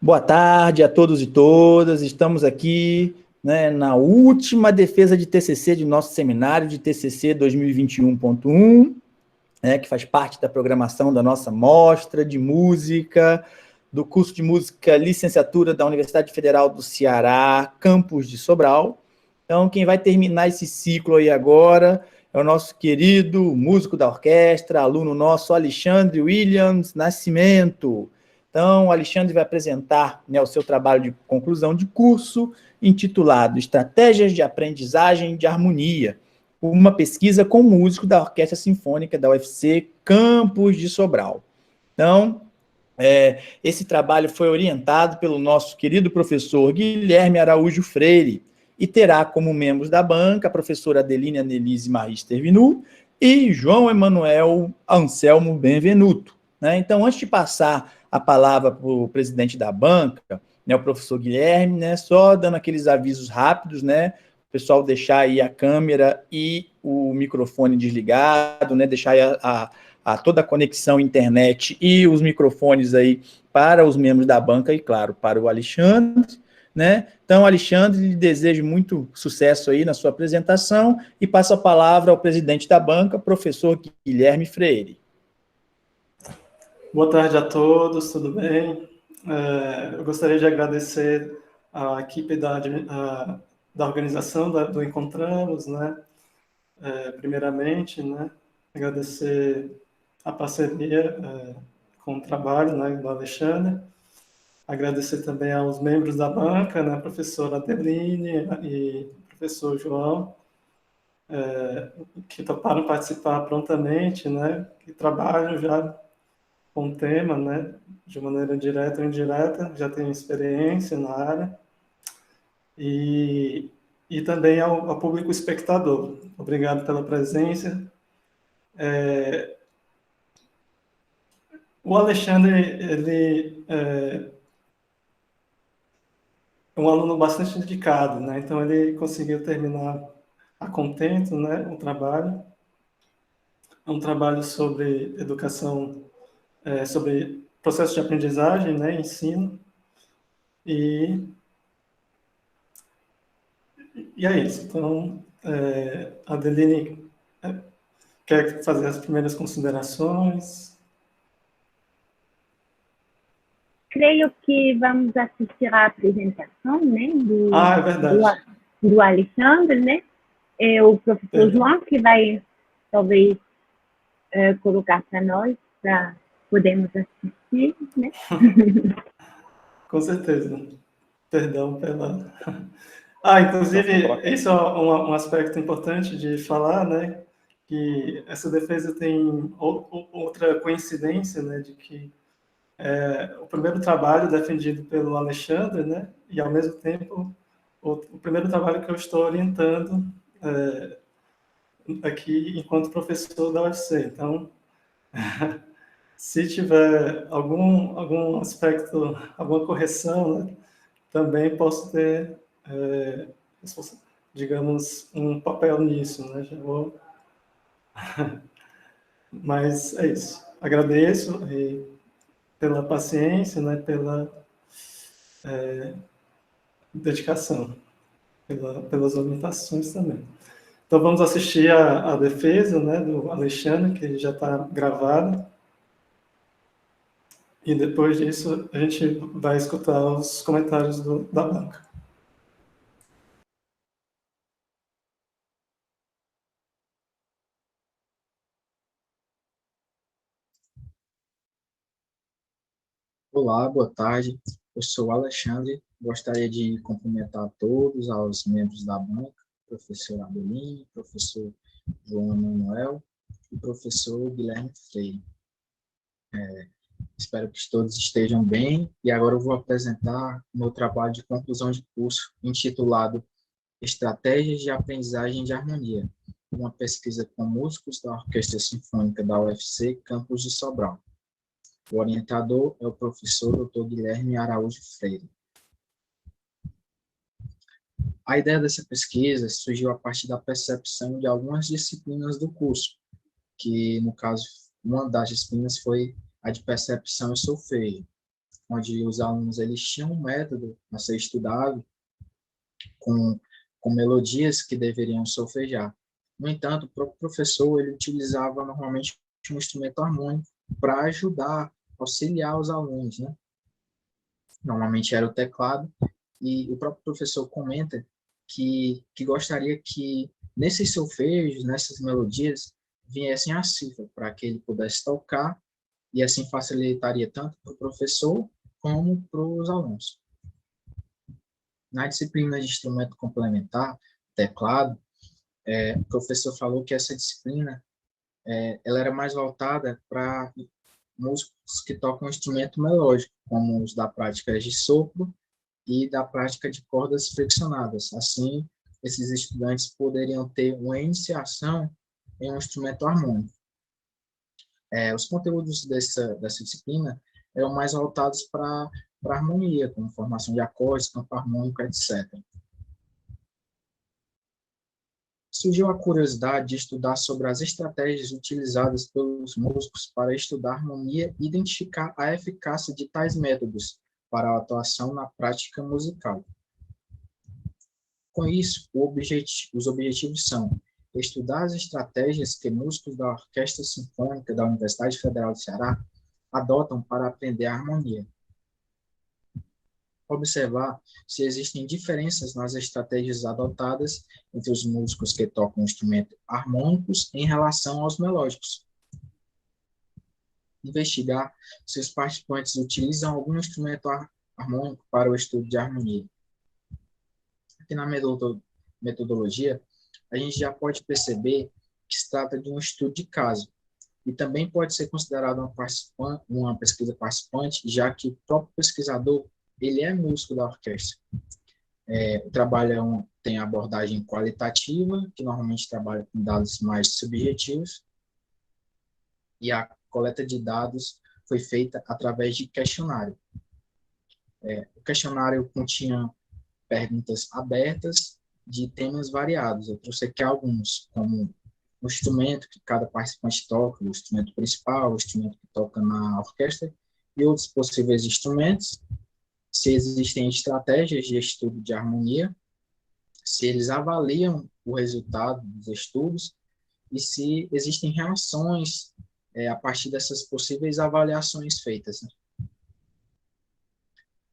Boa tarde a todos e todas. Estamos aqui, né, na última defesa de TCC de nosso seminário de TCC 2021.1, né, que faz parte da programação da nossa mostra de música, do curso de música licenciatura da Universidade Federal do Ceará, campus de Sobral. Então, quem vai terminar esse ciclo aí agora é o nosso querido músico da orquestra, aluno nosso, Alexandre Williams Nascimento. Então, o Alexandre vai apresentar, né, o seu trabalho de conclusão de curso, intitulado Estratégias de Aprendizagem de Harmonia, uma pesquisa com músico da Orquestra Sinfônica da UFC Campus de Sobral. Então, esse trabalho foi orientado pelo nosso querido professor Guilherme Araújo Freire e terá como membros da banca a professora Adeline Annelise Marister Vinu e João Emanuel Anselmo Benvenuto. Né? Então, antes de passar a palavra para o presidente da banca, né, o professor Guilherme, né, só dando aqueles avisos rápidos, né, o pessoal deixar aí a câmera e o microfone desligado, né, deixar aí toda a conexão internet e os microfones aí para os membros da banca e, claro, para o Alexandre, né? Então, Alexandre, lhe desejo muito sucesso aí na sua apresentação e passo a palavra ao presidente da banca, professor Guilherme Freire. Boa tarde a todos, tudo bem? Eu gostaria de agradecer a equipe da organização do Encontramos, né? Primeiramente, né? Agradecer a parceria com o trabalho, né, do Alexandre. Agradecer também aos membros da banca, né, a professora Adeline e o professor João, que toparam participar prontamente, né, que trabalham já com o tema, né, de maneira direta ou indireta, já tem experiência na área, e também ao público espectador. Obrigado pela presença. O Alexandre, ele é um aluno bastante dedicado, né, então ele conseguiu terminar a contento, né, o trabalho. É um trabalho sobre educação, sobre processo de aprendizagem, né, ensino, e é isso. Então, a Adeline quer fazer as primeiras considerações. Creio que vamos assistir à apresentação, né, É verdade. do Alexandre, né? É o professor João que vai, talvez, colocar para nós, para podermos assistir, né? Com certeza. Perdão pela... inclusive, esse é um aspecto importante de falar, né? Que essa defesa tem outra coincidência, né? De que o primeiro trabalho defendido pelo Alexandre, né? E, ao mesmo tempo, o primeiro trabalho que eu estou orientando aqui enquanto professor da UFC. Então, se tiver algum aspecto, alguma correção, né, também posso ter, digamos, um papel nisso, né? Já vou... Mas é isso. Agradeço pela paciência, né, pela dedicação, pelas orientações também. Então, vamos assistir a defesa, né, do Alexandre, que já está gravada. E depois disso, a gente vai escutar os comentários da banca. Olá, boa tarde. Eu sou o Alexandre. Gostaria de cumprimentar a todos, aos membros da banca, professor Adeline, professor João Manuel e professor Guilherme Freire. Espero que todos estejam bem. E agora eu vou apresentar o meu trabalho de conclusão de curso, intitulado Estratégias de Aprendizagem de Harmonia, uma pesquisa com músicos da Orquestra Sinfônica da UFC Campus de Sobral. O orientador é o professor Dr. Guilherme Araújo Freire. A ideia dessa pesquisa surgiu a partir da percepção de algumas disciplinas do curso, que, no caso, uma das disciplinas foi a de percepção e solfejo. onde os alunos eles tinham um método a ser estudado com, com melodias que deveriam solfejar. No entanto, o próprio professor ele utilizava normalmente um instrumento harmônico para ajudar, auxiliar os alunos, né? Normalmente era o teclado, e o próprio professor comenta que gostaria que nesses solfejos, nessas melodias, viessem a cifra, para que ele pudesse tocar, e assim facilitaria tanto para o professor como para os alunos. Na disciplina de instrumento complementar, teclado, o professor falou que essa disciplina ela era mais voltada para músicos que tocam instrumento melódico, como os da prática de sopro e da prática de cordas flexionadas. Assim, esses estudantes poderiam ter uma iniciação em um instrumento harmônico. Os conteúdos dessa disciplina eram mais voltados para harmonia, como formação de acordes, campo harmônico, etc. Surgiu a curiosidade de estudar sobre as estratégias utilizadas pelos músicos para estudar harmonia e identificar a eficácia de tais métodos para a atuação na prática musical. Com isso, os objetivos são estudar as estratégias que músicos da Orquestra Sinfônica da Universidade Federal do Ceará adotam para aprender a harmonia. Observar se existem diferenças nas estratégias adotadas entre os músicos que tocam instrumentos harmônicos em relação aos melódicos. Investigar se os participantes utilizam algum instrumento harmônico para o estudo de harmonia. Aqui na metodologia, a gente já pode perceber que se trata de um estudo de caso, e também pode ser considerado uma pesquisa participante, já que o próprio pesquisador ele é músico da orquestra. O trabalho tem abordagem qualitativa, que normalmente trabalha com dados mais subjetivos, e a coleta de dados foi feita através de questionário. O questionário continha perguntas abertas de temas variados. Eu trouxe aqui alguns, como o instrumento que cada participante toca, o instrumento principal, o instrumento que toca na orquestra, e outros possíveis instrumentos, se existem estratégias de estudo de harmonia, se eles avaliam o resultado dos estudos e se existem reações a partir dessas possíveis avaliações feitas. Né?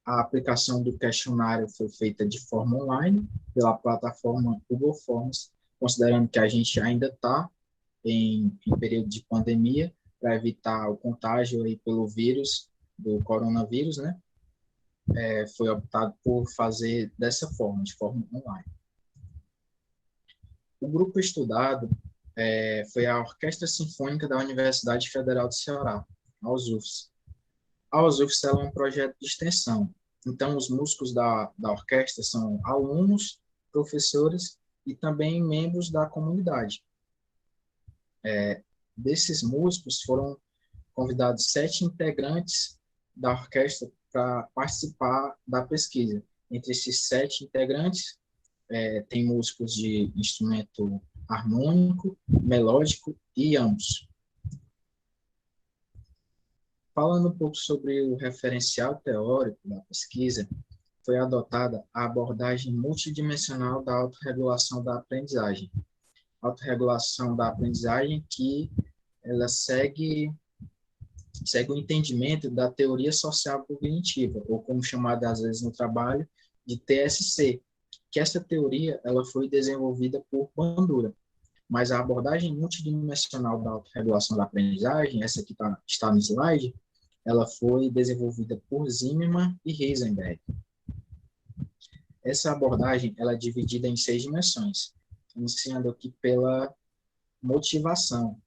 A aplicação do questionário foi feita de forma online pela plataforma Google Forms, considerando que a gente ainda está em período de pandemia, para evitar o contágio aí pelo vírus, do coronavírus, né? Foi optado por fazer dessa forma, de forma online. O grupo estudado foi a Orquestra Sinfônica da Universidade Federal do Ceará, a USUFS. A USUFS é um projeto de extensão, então os músicos da orquestra são alunos, professores e também membros da comunidade. Desses músicos foram convidados 7 integrantes da orquestra para participar da pesquisa. Entre esses 7 integrantes, tem músicos de instrumento harmônico, melódico e ambos. Falando um pouco sobre o referencial teórico da pesquisa, foi adotada a abordagem multidimensional da autorregulação da aprendizagem. Autorregulação da aprendizagem que ela segue o entendimento da teoria social cognitiva, ou como chamada às vezes no trabalho, de TSC, que essa teoria ela foi desenvolvida por Bandura. Mas a abordagem multidimensional da autorregulação da aprendizagem, essa que está no slide, ela foi desenvolvida por Zimmermann e Heisenberg. Essa abordagem ela é dividida em 6 dimensões, iniciando aqui pela motivação,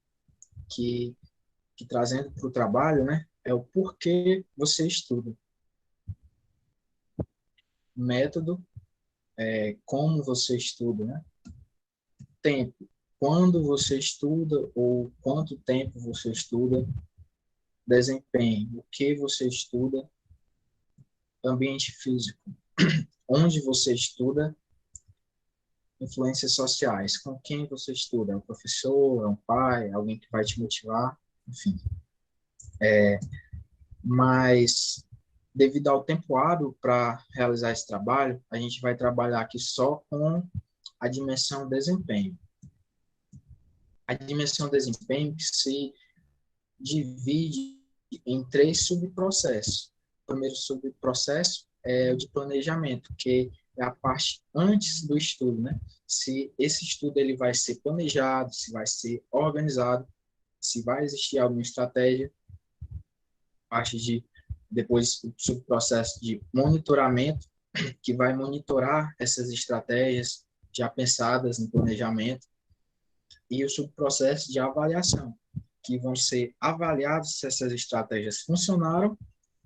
que trazendo para o trabalho, né, é o porquê você estuda. Método, como você estuda, né? Tempo, quando você estuda ou quanto tempo você estuda. Desempenho, o que você estuda. Ambiente físico, onde você estuda. Influências sociais, com quem você estuda. É um professor, é um pai, alguém que vai te motivar, enfim. Mas devido ao tempo hábil para realizar esse trabalho, a gente vai trabalhar aqui só com a dimensão desempenho. A dimensão desempenho se divide em 3 subprocessos. O primeiro subprocesso é o de planejamento, que é a parte antes do estudo, né? Se esse estudo ele vai ser planejado, se vai ser organizado, se vai existir alguma estratégia. Parte de depois o subprocesso de monitoramento, que vai monitorar essas estratégias já pensadas no planejamento, e o subprocesso de avaliação, que vão ser avaliados se essas estratégias funcionaram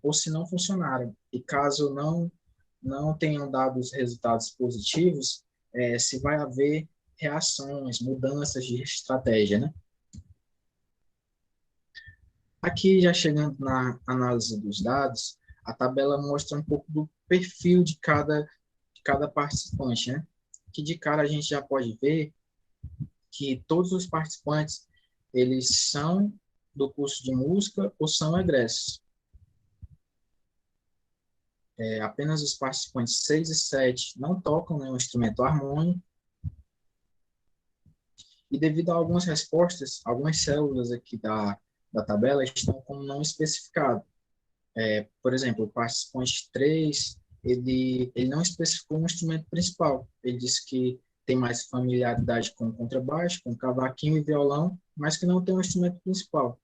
ou se não funcionaram. E caso não tenham dado os resultados positivos, se vai haver reações, mudanças de estratégia, né? Aqui, já chegando na análise dos dados, a tabela mostra um pouco do perfil de cada participante, né? Que de cara a gente já pode ver que todos os participantes, eles são do curso de música ou são egressos. Apenas os participantes 6 e 7 não tocam nenhum instrumento harmônico. E devido a algumas respostas, algumas células aqui da tabela estão como não especificado. Por exemplo, o participante 3, ele não especificou um instrumento principal. Ele disse que tem mais familiaridade com contrabaixo, com cavaquinho e violão, mas que não tem um instrumento principal.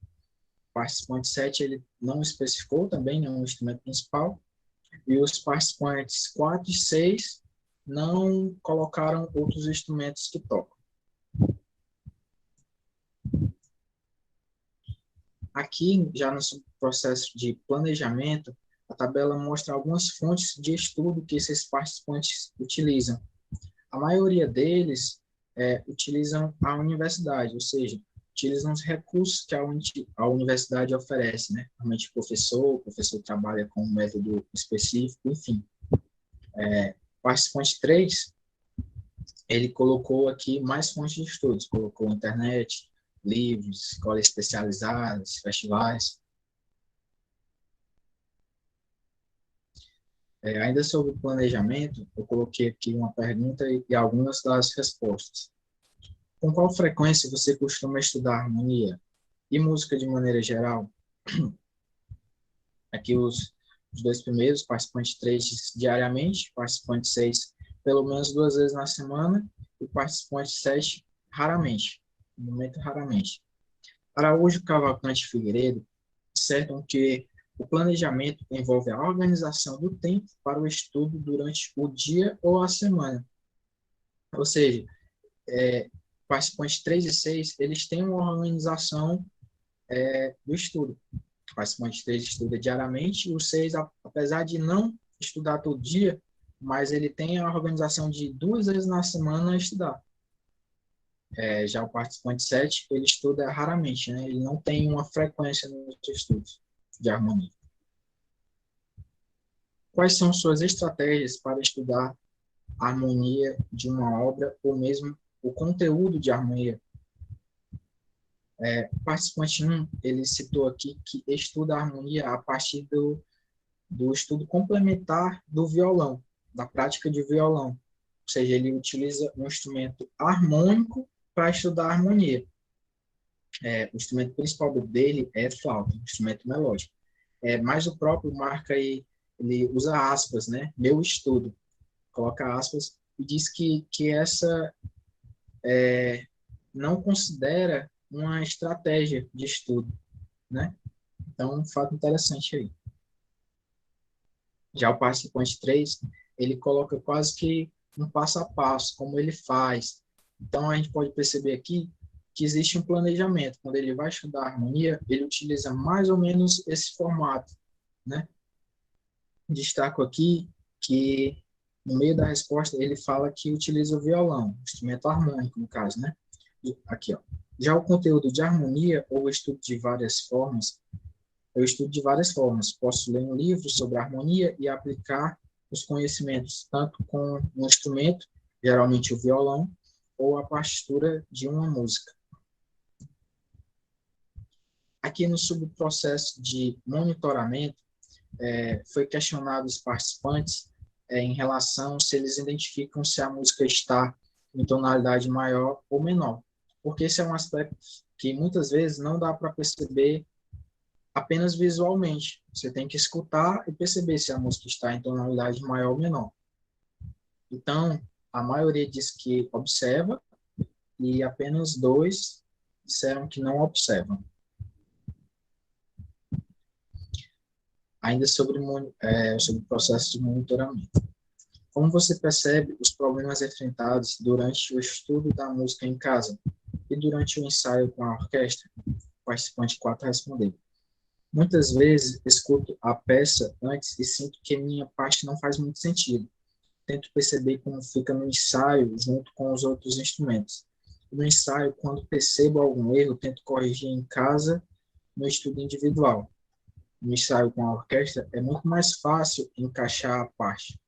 O participante 7, ele não especificou também nenhum instrumento principal. E os participantes 4 e 6 não colocaram outros instrumentos que tocam. Aqui, já no processo de planejamento, a tabela mostra algumas fontes de estudo que esses participantes utilizam. A maioria deles utilizam a universidade, ou seja, utilizam os recursos que a universidade oferece, né? Normalmente o professor trabalha com um método específico, enfim. Participante 3, ele colocou aqui mais fontes de estudos, colocou internet, livros, escolas especializadas, festivais. Ainda sobre o planejamento, eu coloquei aqui uma pergunta e algumas das respostas. Com qual frequência você costuma estudar harmonia e música de maneira geral? Aqui os 2 primeiros, participante 3 diariamente, participante 6 pelo menos 2 vezes na semana e participante 7 raramente, no momento raramente. Araújo, Cavalcante e Figueiredo disseram que o planejamento envolve a organização do tempo para o estudo durante o dia ou a semana. Ou seja, participantes 3 e 6, eles têm uma organização do estudo. O participante 3 estuda diariamente, e o 6, apesar de não estudar todo dia, mas ele tem a organização de 2 vezes na semana estudar. Já o participante 7, ele estuda raramente, né? Ele não tem uma frequência nos estudos de harmonia. Quais são suas estratégias para estudar a harmonia de uma obra ou mesmo o conteúdo de harmonia? O participante 1, ele citou aqui que estuda a harmonia a partir do estudo complementar do violão, da prática de violão. Ou seja, ele utiliza um instrumento harmônico para estudar a harmonia. O instrumento principal dele é flauta, um instrumento melódico. Mas o próprio marca aí, ele usa aspas, né? Meu estudo. Coloca aspas e diz que essa não considera uma estratégia de estudo, né? Então, um fato interessante aí. Já o participante 3, ele coloca quase que um passo a passo, como ele faz. Então, a gente pode perceber aqui que existe um planejamento. Quando ele vai estudar harmonia, ele utiliza mais ou menos esse formato, né? Destaco aqui que, no meio da resposta, ele fala que utiliza o violão, instrumento harmônico, no caso, né? Aqui, ó. Já o conteúdo de harmonia, ou estudo de várias formas, eu estudo de várias formas. Posso ler um livro sobre harmonia e aplicar os conhecimentos, tanto com um instrumento, geralmente o violão, ou a partitura de uma música. Aqui no subprocesso de monitoramento, foi questionado os participantes em relação se eles identificam se a música está em tonalidade maior ou menor, porque esse é um aspecto que muitas vezes não dá para perceber apenas visualmente. Você tem que escutar e perceber se a música está em tonalidade maior ou menor. Então, a maioria diz que observa e apenas 2 disseram que não observam. Ainda sobre o processo de monitoramento. Como você percebe os problemas enfrentados durante o estudo da música em casa e durante o ensaio com a orquestra? O participante 4 respondeu. Muitas vezes escuto a peça antes e sinto que minha parte não faz muito sentido. Tento perceber como fica no ensaio junto com os outros instrumentos. No ensaio, quando percebo algum erro, tento corrigir em casa no estudo individual. No ensaio com a orquestra, é muito mais fácil encaixar a parte.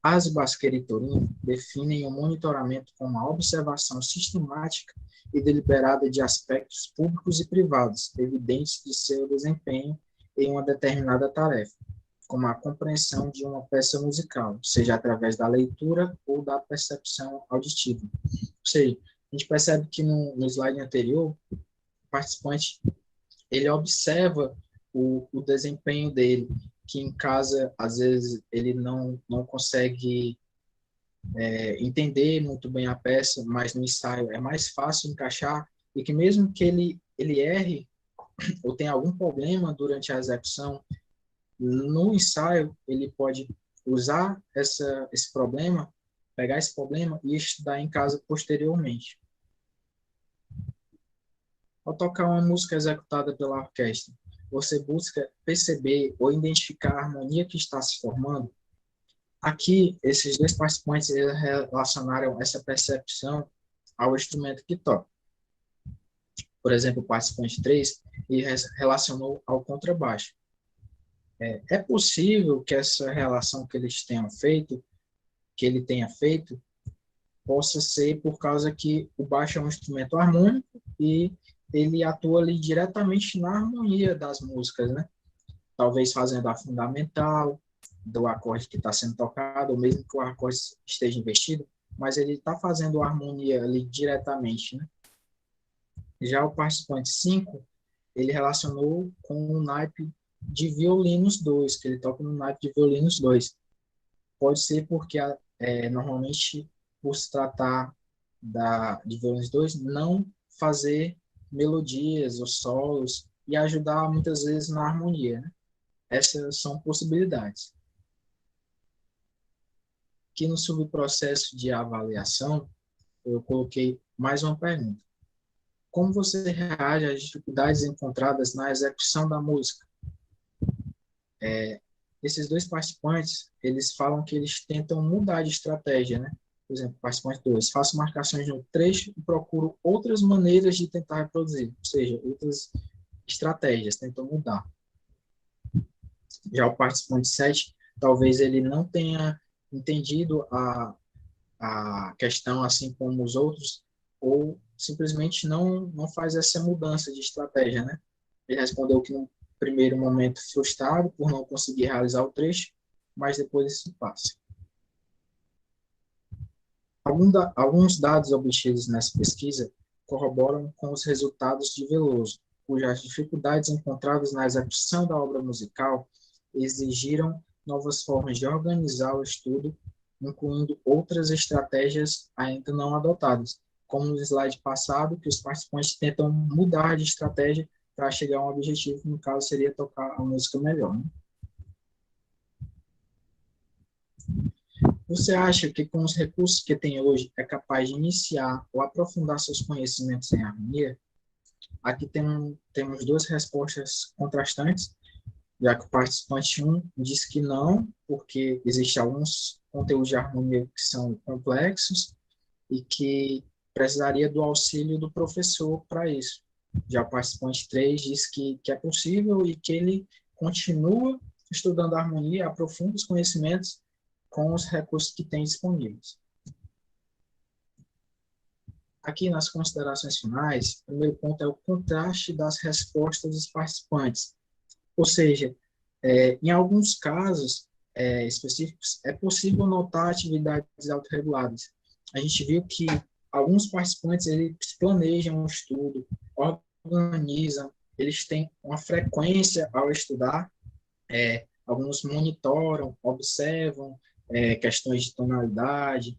Asbasker e Torin definem o monitoramento como a observação sistemática e deliberada de aspectos públicos e privados evidentes de seu desempenho em uma determinada tarefa, como a compreensão de uma peça musical, seja através da leitura ou da percepção auditiva. Ou seja, a gente percebe que no slide anterior, o participante ele observa o desempenho dele, que em casa, às vezes, ele não consegue entender muito bem a peça, mas no ensaio é mais fácil encaixar, e que mesmo que ele erre ou tenha algum problema durante a execução, no ensaio ele pode usar esse problema, pegar esse problema e estudar em casa posteriormente. Ao tocar uma música executada pela orquestra, você busca perceber ou identificar a harmonia que está se formando? Aqui, esses 2 participantes relacionaram essa percepção ao instrumento que toca. Por exemplo, o participante 3 ele relacionou ao contrabaixo. É possível que essa relação que ele tenha feito, possa ser por causa que o baixo é um instrumento harmônico e ele atua ali diretamente na harmonia das músicas, né? Talvez fazendo a fundamental do acorde que está sendo tocado, ou mesmo que o acorde esteja invertido, mas ele está fazendo a harmonia ali diretamente, né? Já o participante 5, ele relacionou com o naipe de violinos 2, que ele toca no naipe de violinos 2. Pode ser porque, normalmente, por se tratar de violinos 2, não fazer melodias ou solos e ajudar muitas vezes na harmonia, né? Essas são possibilidades. Aqui no subprocesso de avaliação, eu coloquei mais uma pergunta. Como você reage às dificuldades encontradas na execução da música? Esses 2 participantes, eles falam que eles tentam mudar de estratégia, né? Por exemplo, participante 2, faço marcações no trecho e procuro outras maneiras de tentar reproduzir, ou seja, outras estratégias, tentam mudar. Já o participante 7, talvez ele não tenha entendido a questão assim como os outros, ou simplesmente não faz essa mudança de estratégia, né? Ele respondeu que no primeiro momento frustrado por não conseguir realizar o trecho, mas depois isso passa. Alguns dados obtidos nessa pesquisa corroboram com os resultados de Veloso, cujas dificuldades encontradas na execução da obra musical exigiram novas formas de organizar o estudo, incluindo outras estratégias ainda não adotadas, como no slide passado, que os participantes tentam mudar de estratégia para chegar a um objetivo, que no caso seria tocar a música melhor, né? Você acha que com os recursos que tem hoje é capaz de iniciar ou aprofundar seus conhecimentos em harmonia? Aqui temos 2 respostas contrastantes, já que o participante 1 diz que não, porque existem alguns conteúdos de harmonia que são complexos e que precisaria do auxílio do professor para isso. Já o participante 3 diz que é possível e que ele continua estudando a harmonia, aprofunda os conhecimentos com os recursos que tem disponíveis. Aqui nas considerações finais, o primeiro ponto é o contraste das respostas dos participantes. Ou seja, em alguns casos específicos, é possível notar atividades autorreguladas. A gente viu que alguns participantes eles planejam um estudo, organizam, eles têm uma frequência ao estudar, alguns monitoram, observam questões de tonalidade,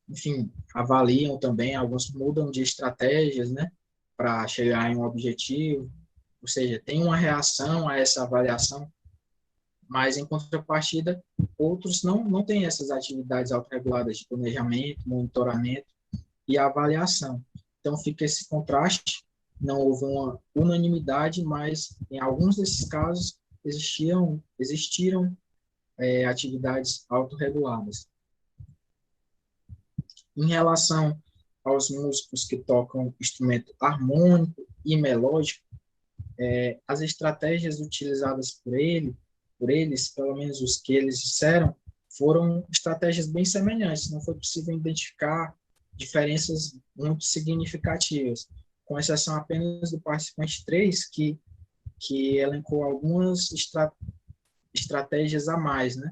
enfim, avaliam também, alguns mudam de estratégias, né, para chegar em um objetivo, ou seja, tem uma reação a essa avaliação, mas em contrapartida, outros não têm essas atividades autorreguladas de planejamento, monitoramento e avaliação. Então fica esse contraste, não houve uma unanimidade, mas em alguns desses casos existiram atividades autorreguladas. Em relação aos músicos que tocam instrumento harmônico e melódico, as estratégias utilizadas por eles, pelo menos os que eles disseram, foram estratégias bem semelhantes. Não foi possível identificar diferenças muito significativas, com exceção apenas do participante 3, que elencou algumas estratégias a mais, né?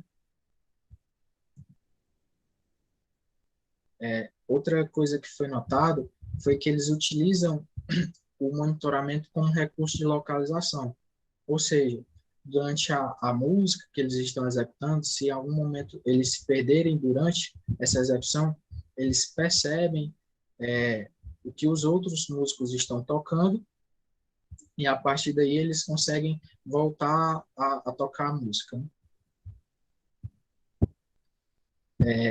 Outra coisa que foi notado foi que eles utilizam o monitoramento como recurso de localização. Ou seja, durante a música que eles estão executando, se em algum momento eles se perderem durante essa execução, eles percebem o que os outros músicos estão tocando e, a partir daí, eles conseguem voltar a tocar a música, né?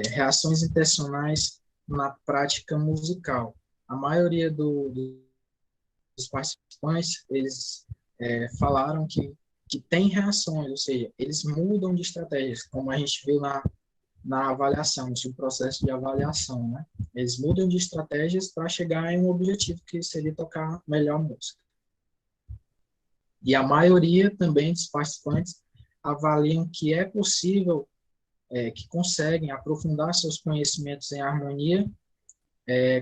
Reações intencionais na prática musical. A maioria dos participantes, eles falaram que tem reações, ou seja, eles mudam de estratégias, como a gente viu na avaliação, no processo de avaliação, né? Eles mudam de estratégias para chegar em um objetivo que seria tocar melhor música. E a maioria também dos participantes avaliam que é possível, que conseguem aprofundar seus conhecimentos em harmonia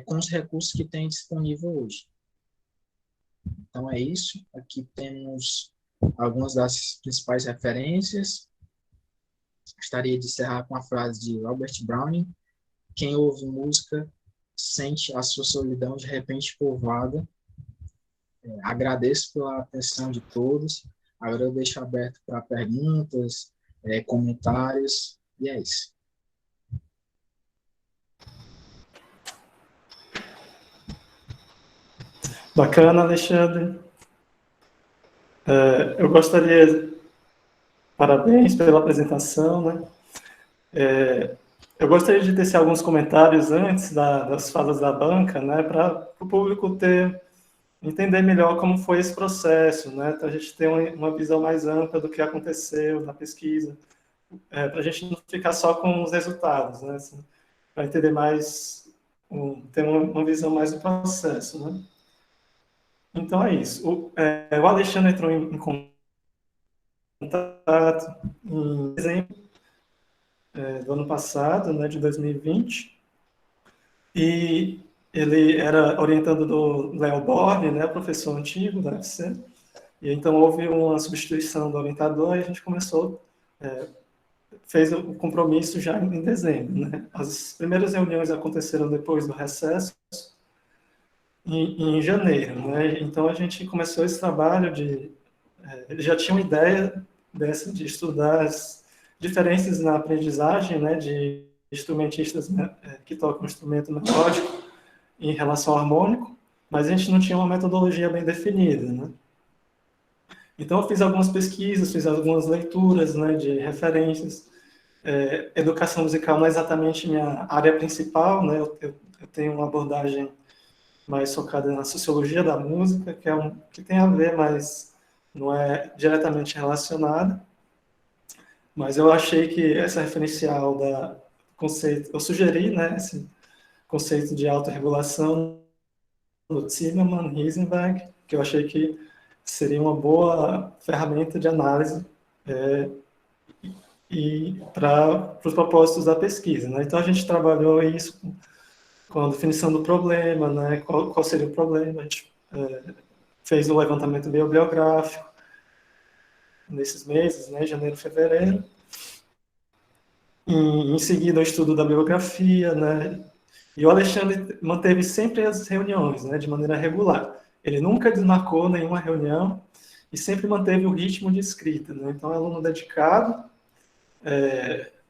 com os recursos que têm disponível hoje. Então é isso. Aqui temos algumas das principais referências. Gostaria de encerrar com a frase de Robert Browning: quem ouve música sente a sua solidão de repente povoada. Agradeço pela atenção de todos. Agora eu deixo aberto para perguntas, comentários, e é isso. Bacana, Alexandre. Eu gostaria... Parabéns pela apresentação, né? Eu gostaria de tecer alguns comentários antes das falas da banca, né, para o público entender melhor como foi esse processo, né, para a gente ter uma visão mais ampla do que aconteceu na pesquisa, para a gente não ficar só com os resultados, né, assim, para entender mais, ter uma visão mais do processo, né. Então é isso. O Alexandre entrou em contato em dezembro do ano passado, né, de 2020, e ele era orientando do Léo Borne, né, professor antigo da UFC, e então houve uma substituição do orientador e a gente fez o compromisso já em dezembro, né. As primeiras reuniões aconteceram depois do recesso, em janeiro, né, então a gente começou esse trabalho ele já tinha uma ideia de estudar as diferenças na aprendizagem, né, de instrumentistas, né, que tocam instrumento melódico em relação ao harmônico, mas a gente não tinha uma metodologia bem definida, né. Então eu fiz algumas pesquisas, fiz algumas leituras, né, de referências. Educação musical não é exatamente minha área principal, né, eu tenho uma abordagem mais focada na sociologia da música, que tem a ver, mas não é diretamente relacionada. Mas eu achei que essa referencial conceito, eu sugeri, né, esse conceito de autorregulação do Zimmermann, Heisenberg, que eu achei que seria uma boa ferramenta de análise e para os propósitos da pesquisa, né? Então a gente trabalhou isso com a definição do problema, né? Qual seria o problema? A gente fez um levantamento bibliográfico. nesses meses, né, janeiro, fevereiro. Em seguida, o estudo da biografia, né, e o Alexandre manteve sempre as reuniões, né, de maneira regular. Ele nunca desmarcou nenhuma reunião e sempre manteve o ritmo de escrita, né, então é um aluno dedicado,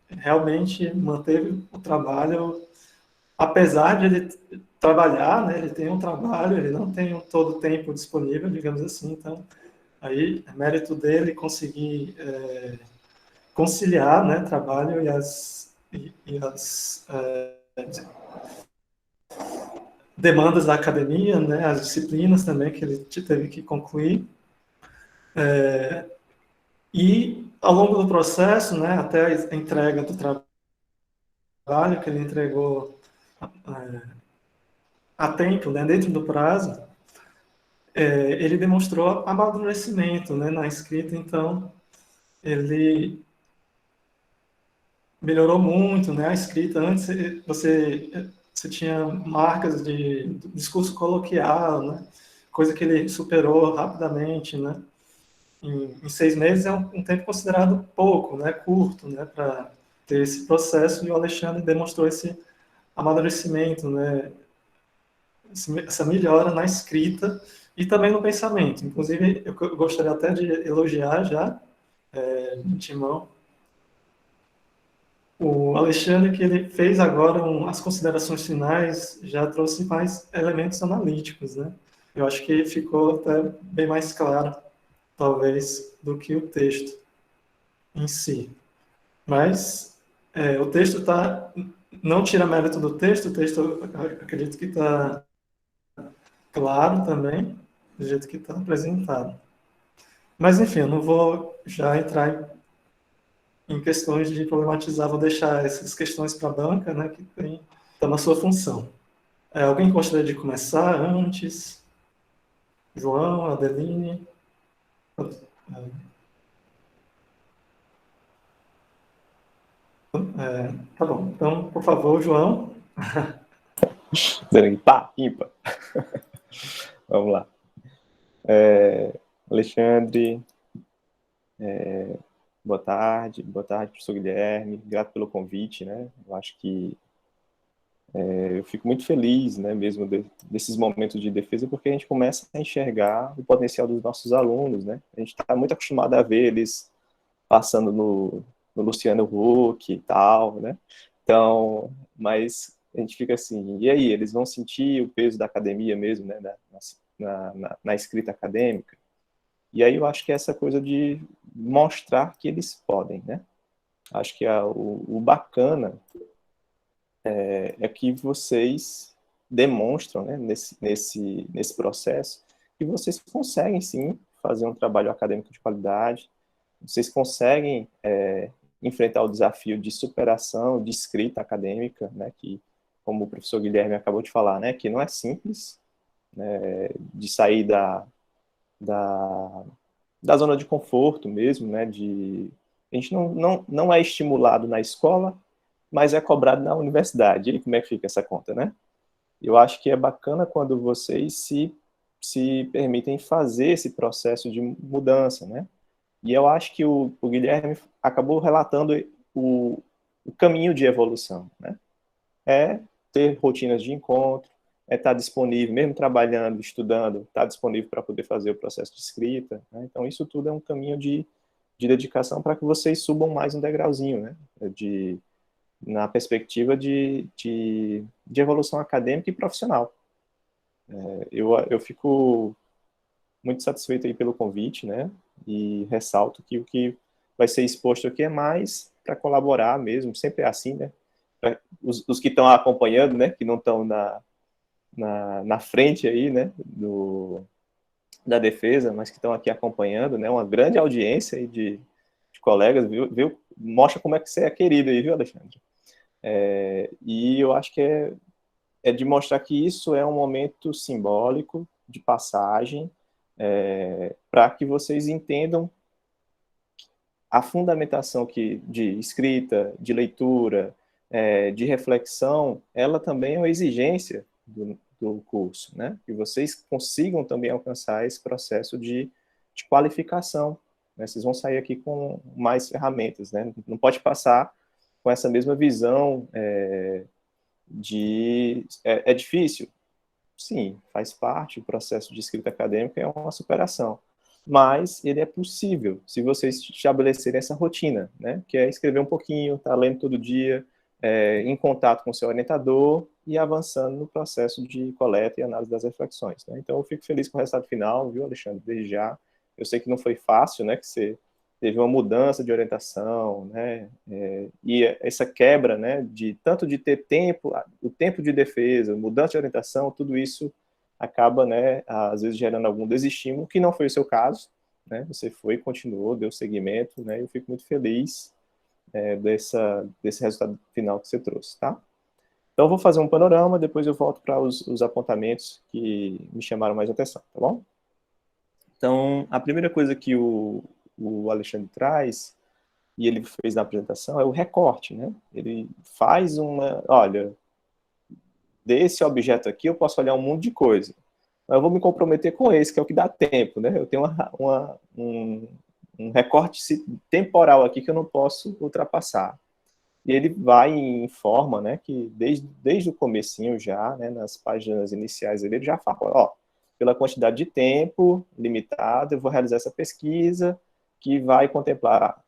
realmente manteve o trabalho, apesar de ele trabalhar, né, ele tem um trabalho, ele não tem todo o tempo disponível, digamos assim, então aí é mérito dele conseguir conciliar, né, trabalho e as demandas da academia, né, as disciplinas também que ele teve que concluir. E ao longo do processo, né, até a entrega do trabalho que ele entregou a tempo, né, dentro do prazo, ele demonstrou amadurecimento, né, na escrita, então ele melhorou muito, né, a escrita. Antes você tinha marcas de discurso coloquial, né, coisa que ele superou rapidamente, né. Em 6 meses é um tempo considerado pouco, né, curto, né, para ter esse processo, e o Alexandre demonstrou esse amadurecimento, né, essa melhora na escrita e também no pensamento. Inclusive, eu gostaria até de elogiar já, de antemão, o Alexandre, que ele fez agora as considerações finais, já trouxe mais elementos analíticos, né? Eu acho que ficou até bem mais claro, talvez, do que o texto em si. Mas o texto não tira mérito do texto, o texto eu acredito que está claro também, do jeito que está apresentado. Mas, enfim, eu não vou já entrar em questões de problematizar, vou deixar essas questões para a banca, né, que está na sua função. Alguém gostaria de começar antes? João, Adeline? Tá bom, então, por favor, João. Pá, ímpar. Vamos lá. Alexandre, boa tarde, professor Guilherme, grato pelo convite, né? Eu acho que eu fico muito feliz, né, mesmo desses momentos de defesa, porque a gente começa a enxergar o potencial dos nossos alunos, né? A gente está muito acostumado a ver eles passando no Luciano Huck e tal, né? Então, mas a gente fica assim, e aí, eles vão sentir o peso da academia mesmo, né, na escrita acadêmica? E aí eu acho que é essa coisa de mostrar que eles podem, né? Acho que o bacana é que vocês demonstram, né, nesse processo, que vocês conseguem, sim, fazer um trabalho acadêmico de qualidade, vocês conseguem enfrentar o desafio de superação, de escrita acadêmica, né, que, como o professor Guilherme acabou de falar, né, que não é simples, né, de sair da zona de conforto mesmo, né, a gente não é estimulado na escola, mas é cobrado na universidade. E como é que fica essa conta, né? Eu acho que é bacana quando vocês se permitem fazer esse processo de mudança, né? E eu acho que o Guilherme acabou relatando o caminho de evolução, né? É ter rotinas de encontro, é estar disponível, mesmo trabalhando, estudando, estar disponível para poder fazer o processo de escrita, né? Então, isso tudo é um caminho de dedicação para que vocês subam mais um degrauzinho, né? Na perspectiva de evolução acadêmica e profissional. Eu fico muito satisfeito aí pelo convite, né? E ressalto que o que vai ser exposto aqui é mais para colaborar mesmo, sempre é assim, né? Os que estão acompanhando, né? Que não estão na frente aí, né? Da defesa, mas que estão aqui acompanhando, né? Uma grande audiência aí de colegas, viu? Mostra como é que você é querido aí, viu, Alexandre? E eu acho que é de mostrar que isso é um momento simbólico de passagem, para que vocês entendam a fundamentação de escrita, de leitura, de reflexão, ela também é uma exigência do curso, né? Que vocês consigam também alcançar esse processo de qualificação, né? Vocês vão sair aqui com mais ferramentas, né? Não pode passar com essa mesma visão é difícil? Sim, faz parte, o processo de escrita acadêmica é uma superação, mas ele é possível se vocês estabelecerem essa rotina, né? Que é escrever um pouquinho, tá lendo todo dia, em contato com o seu orientador e avançando no processo de coleta e análise das reflexões, né? Então, eu fico feliz com o resultado final, viu, Alexandre, desde já. Eu sei que não foi fácil, né, que você teve uma mudança de orientação, né, e essa quebra, né, tanto de ter tempo, o tempo de defesa, mudança de orientação, tudo isso acaba, né, às vezes gerando algum desestímulo, que não foi o seu caso, né, você foi, continuou, deu seguimento, né, eu fico muito feliz desse resultado final que você trouxe, tá? Então, eu vou fazer um panorama, depois eu volto para os apontamentos que me chamaram mais atenção, tá bom? Então, a primeira coisa que o Alexandre traz, e ele fez na apresentação, é o recorte, né? Ele faz olha, desse objeto aqui eu posso olhar um monte de coisa, mas eu vou me comprometer com esse, que é o que dá tempo, né? Eu tenho um recorte temporal aqui que eu não posso ultrapassar. E ele vai e informa, né, que desde o comecinho já, né, nas páginas iniciais ele já fala, ó, pela quantidade de tempo limitado, eu vou realizar essa pesquisa que vai contemplar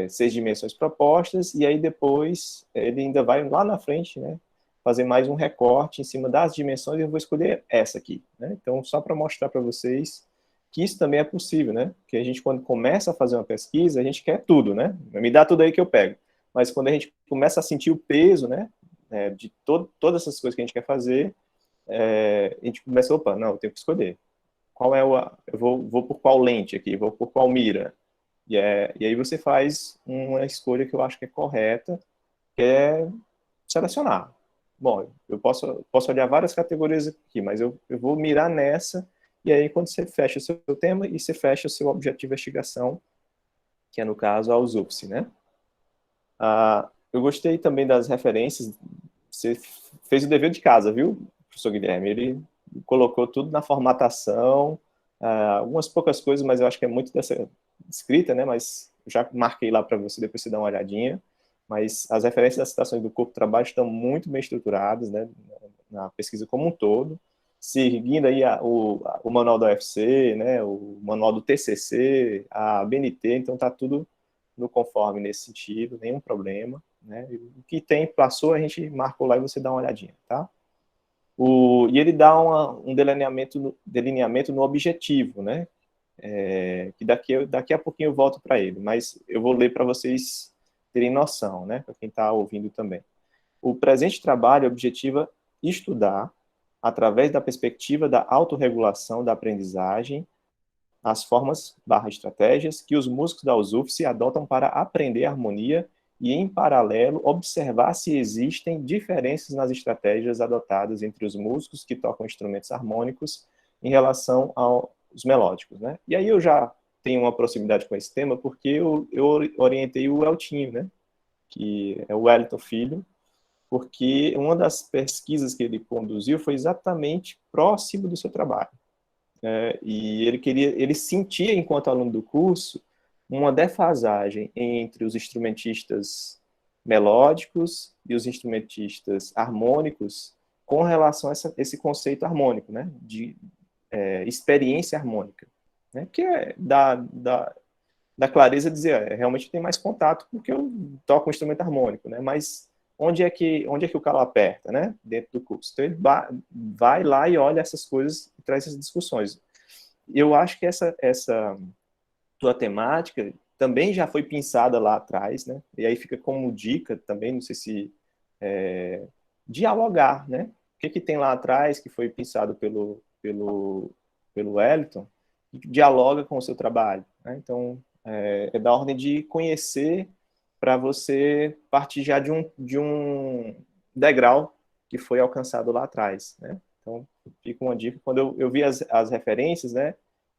6 dimensões propostas, e aí depois ele ainda vai lá na frente, né, fazer mais um recorte em cima das dimensões, e eu vou escolher essa aqui, né? Então, só para mostrar para vocês que isso também é possível, né? Porque a gente, quando começa a fazer uma pesquisa, a gente quer tudo, né? Me dá tudo aí que eu pego. Mas quando a gente começa a sentir o peso, né, de todas essas coisas que a gente quer fazer, a gente começa, opa, não, eu tenho que escolher. Qual é eu vou por qual lente aqui, vou por qual mira. E aí você faz uma escolha que eu acho que é correta, que é selecionar. Bom, eu posso olhar várias categorias aqui, mas eu vou mirar nessa, e aí quando você fecha o seu tema e você fecha o seu objetivo de investigação, que é no caso a USUPSI, né? Eu gostei também das referências. Você fez o dever de casa, viu, professor Guilherme? Ele colocou tudo na formatação, algumas poucas coisas, mas eu acho que é muito dessa escrita, né? Mas eu já marquei lá para você, depois você dá uma olhadinha. Mas as referências das citações do corpo de trabalho estão muito bem estruturadas, né, na pesquisa como um todo, seguindo aí o manual da UFC, né, o manual do TCC, a BNT, então está tudo no conforme nesse sentido, nenhum problema, né? O que passou, a gente marcou lá e você dá uma olhadinha, tá? E ele dá um delineamento no objetivo, né? Que daqui a pouquinho eu volto para ele, mas eu vou ler para vocês terem noção, né? Para quem está ouvindo também. O presente trabalho objetiva estudar, através da perspectiva da autorregulação da aprendizagem, as formas/estratégias que os músicos da USUF se adotam para aprender harmonia e, em paralelo, observar se existem diferenças nas estratégias adotadas entre os músicos que tocam instrumentos harmônicos em relação aos melódicos, né? E aí eu já tenho uma proximidade com esse tema porque eu orientei o Eltinho, né? Que é o Wellington Filho, porque uma das pesquisas que ele conduziu foi exatamente próximo do seu trabalho. E ele sentia, enquanto aluno do curso, uma defasagem entre os instrumentistas melódicos e os instrumentistas harmônicos com relação a esse conceito harmônico, né, de experiência harmônica, né, que é da clareza de dizer, realmente tem mais contato porque eu toco um instrumento harmônico, né, mas onde é que o calo aperta, né, dentro do curso? Então ele vai lá e olha essas coisas e traz essas discussões. Eu acho que essa tua temática também já foi pensada lá atrás, né, e aí fica como dica também, não sei se dialogar, né, o que tem lá atrás que foi pensado pelo Wellington, que dialoga com o seu trabalho, né? Então, é da ordem de conhecer para você partir já de um degrau que foi alcançado lá atrás, né? Então, fica uma dica. Quando eu vi as referências, né,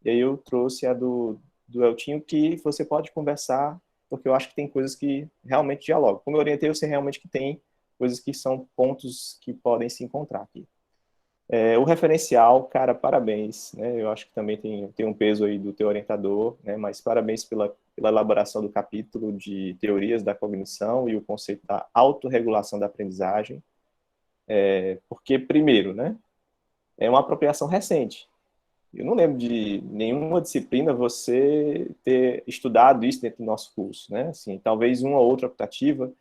e aí eu trouxe a do Eltinho, que você pode conversar, porque eu acho que tem coisas que realmente dialogam. Como eu orientei, eu sei realmente que tem coisas que são pontos que podem se encontrar aqui. O referencial, cara, parabéns, né? Eu acho que também tem um peso aí do teu orientador, né? Mas parabéns pela elaboração do capítulo de teorias da cognição e o conceito da autorregulação da aprendizagem. Porque, primeiro, né? É uma apropriação recente. Eu não lembro de nenhuma disciplina você ter estudado isso dentro do nosso curso, né? Assim, talvez uma ou outra optativa,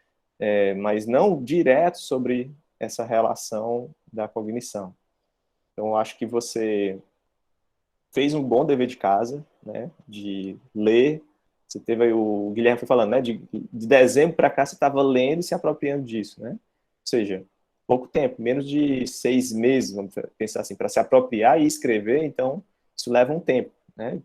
mas não direto sobre essa relação da cognição. Então, eu acho que você fez um bom dever de casa, né? De ler. Você teve aí o Guilherme foi falando, né? De dezembro para cá você estava lendo e se apropriando disso, né? Ou seja, pouco tempo, menos de 6 meses, vamos pensar assim, para se apropriar e escrever. Então, isso leva um tempo, né?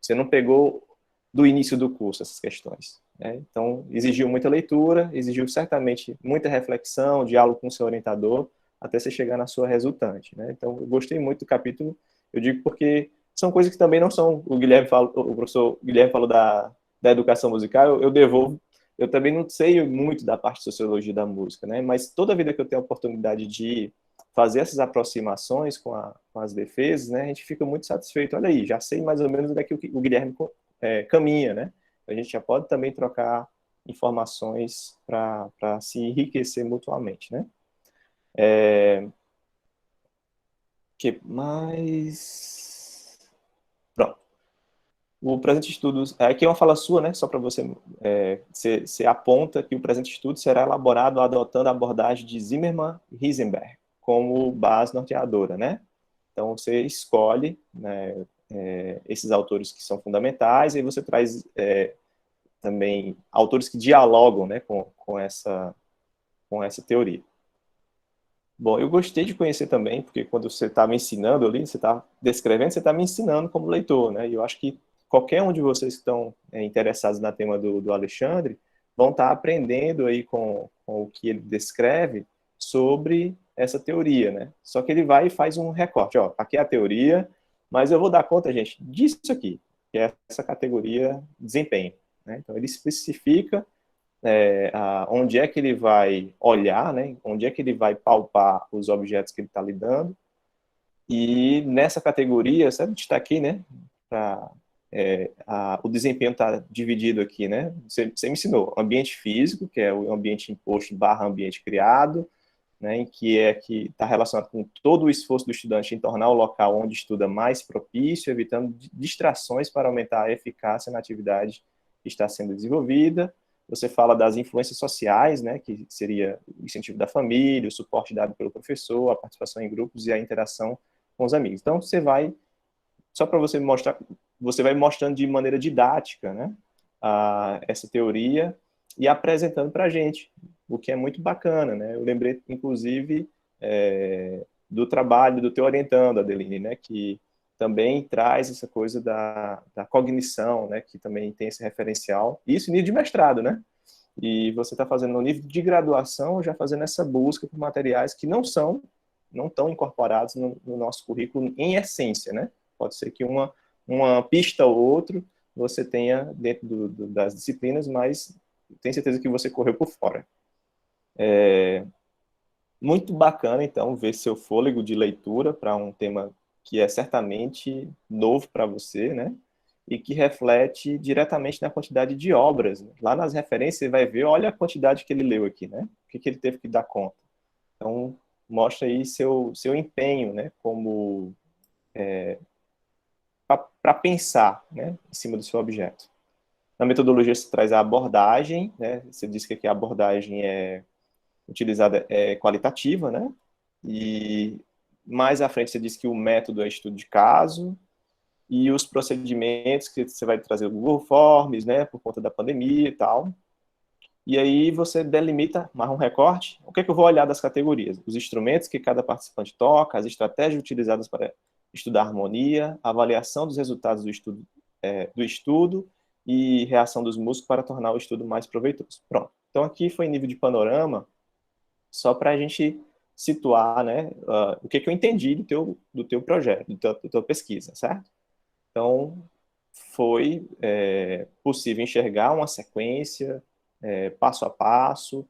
Você não pegou do início do curso essas questões, né? Então, exigiu muita leitura, exigiu certamente muita reflexão, diálogo com o seu orientador, até você chegar na sua resultante, né? Então, eu gostei muito do capítulo. Eu digo porque são coisas que também não são. O professor Guilherme falou da educação musical, eu devolvo. Eu também não sei muito da parte de sociologia da música, né? Mas toda vida que eu tenho a oportunidade de fazer essas aproximações com as defesas, né? A gente fica muito satisfeito. Olha aí, já sei mais ou menos onde é que o Guilherme caminha, né? A gente já pode também trocar informações para se enriquecer mutuamente, né? Que mais? Pronto. O presente estudo, aqui é uma fala sua, né? Só para você aponta que o presente estudo será elaborado adotando a abordagem de Zimmermann e Heisenberg como base norteadora, né? Então você escolhe, né, esses autores que são fundamentais e você traz também autores que dialogam, né, com essa teoria. Bom, eu gostei de conhecer também, porque quando você está me ensinando ali, você está descrevendo, você está me ensinando como leitor, né? E eu acho que qualquer um de vocês que estão interessados na tema do Alexandre vão estar aprendendo aí com o que ele descreve sobre essa teoria, né? Só que ele vai e faz um recorte, ó, aqui é a teoria, mas eu vou dar conta, gente, disso aqui, que é essa categoria desempenho, né? Então ele especifica onde é que ele vai olhar, né? Onde é que ele vai palpar os objetos que ele está lidando. E nessa categoria, sabe, destaquei, né? O desempenho está dividido aqui, né? Você me ensinou ambiente físico, que é o ambiente imposto / ambiente criado, né? Em que está relacionado com todo o esforço do estudante em tornar o local onde estuda mais propício, evitando distrações para aumentar a eficácia na atividade que está sendo desenvolvida. Você fala das influências sociais, né, que seria o incentivo da família, o suporte dado pelo professor, a participação em grupos e a interação com os amigos. Então, só para você mostrar, você vai mostrando de maneira didática, né, essa teoria e apresentando para a gente, o que é muito bacana, né? Eu lembrei, inclusive, do trabalho do teu orientando, Adeline, né, que também traz essa coisa da cognição, né, que também tem esse referencial, isso nível de mestrado, né? E você está fazendo no nível de graduação, já fazendo essa busca por materiais que não estão incorporados no nosso currículo em essência, né? Pode ser que uma pista ou outra você tenha dentro das disciplinas, mas tenho certeza que você correu por fora. Muito bacana, então, ver seu fôlego de leitura para um tema que é certamente novo para você, né? E que reflete diretamente na quantidade de obras. Lá nas referências você vai ver, olha a quantidade que ele leu aqui, né? O que ele teve que dar conta. Então, mostra aí seu empenho, né? Como para pensar, né? Em cima do seu objeto. Na metodologia você traz a abordagem, né? Você disse que aqui a abordagem utilizada é qualitativa, né? E mais à frente você diz que o método é estudo de caso e os procedimentos que você vai trazer o Google Forms, né, por conta da pandemia e tal. E aí você delimita mais um recorte. O que é que eu vou olhar das categorias? Os instrumentos que cada participante toca, as estratégias utilizadas para estudar harmonia, a avaliação dos resultados do estudo e reação dos músicos para tornar o estudo mais proveitoso. Pronto. Então aqui foi nível de panorama, só para a gente situar, né, o que eu entendi do teu projeto, da tua pesquisa, certo? Então, foi possível enxergar uma sequência, passo a passo,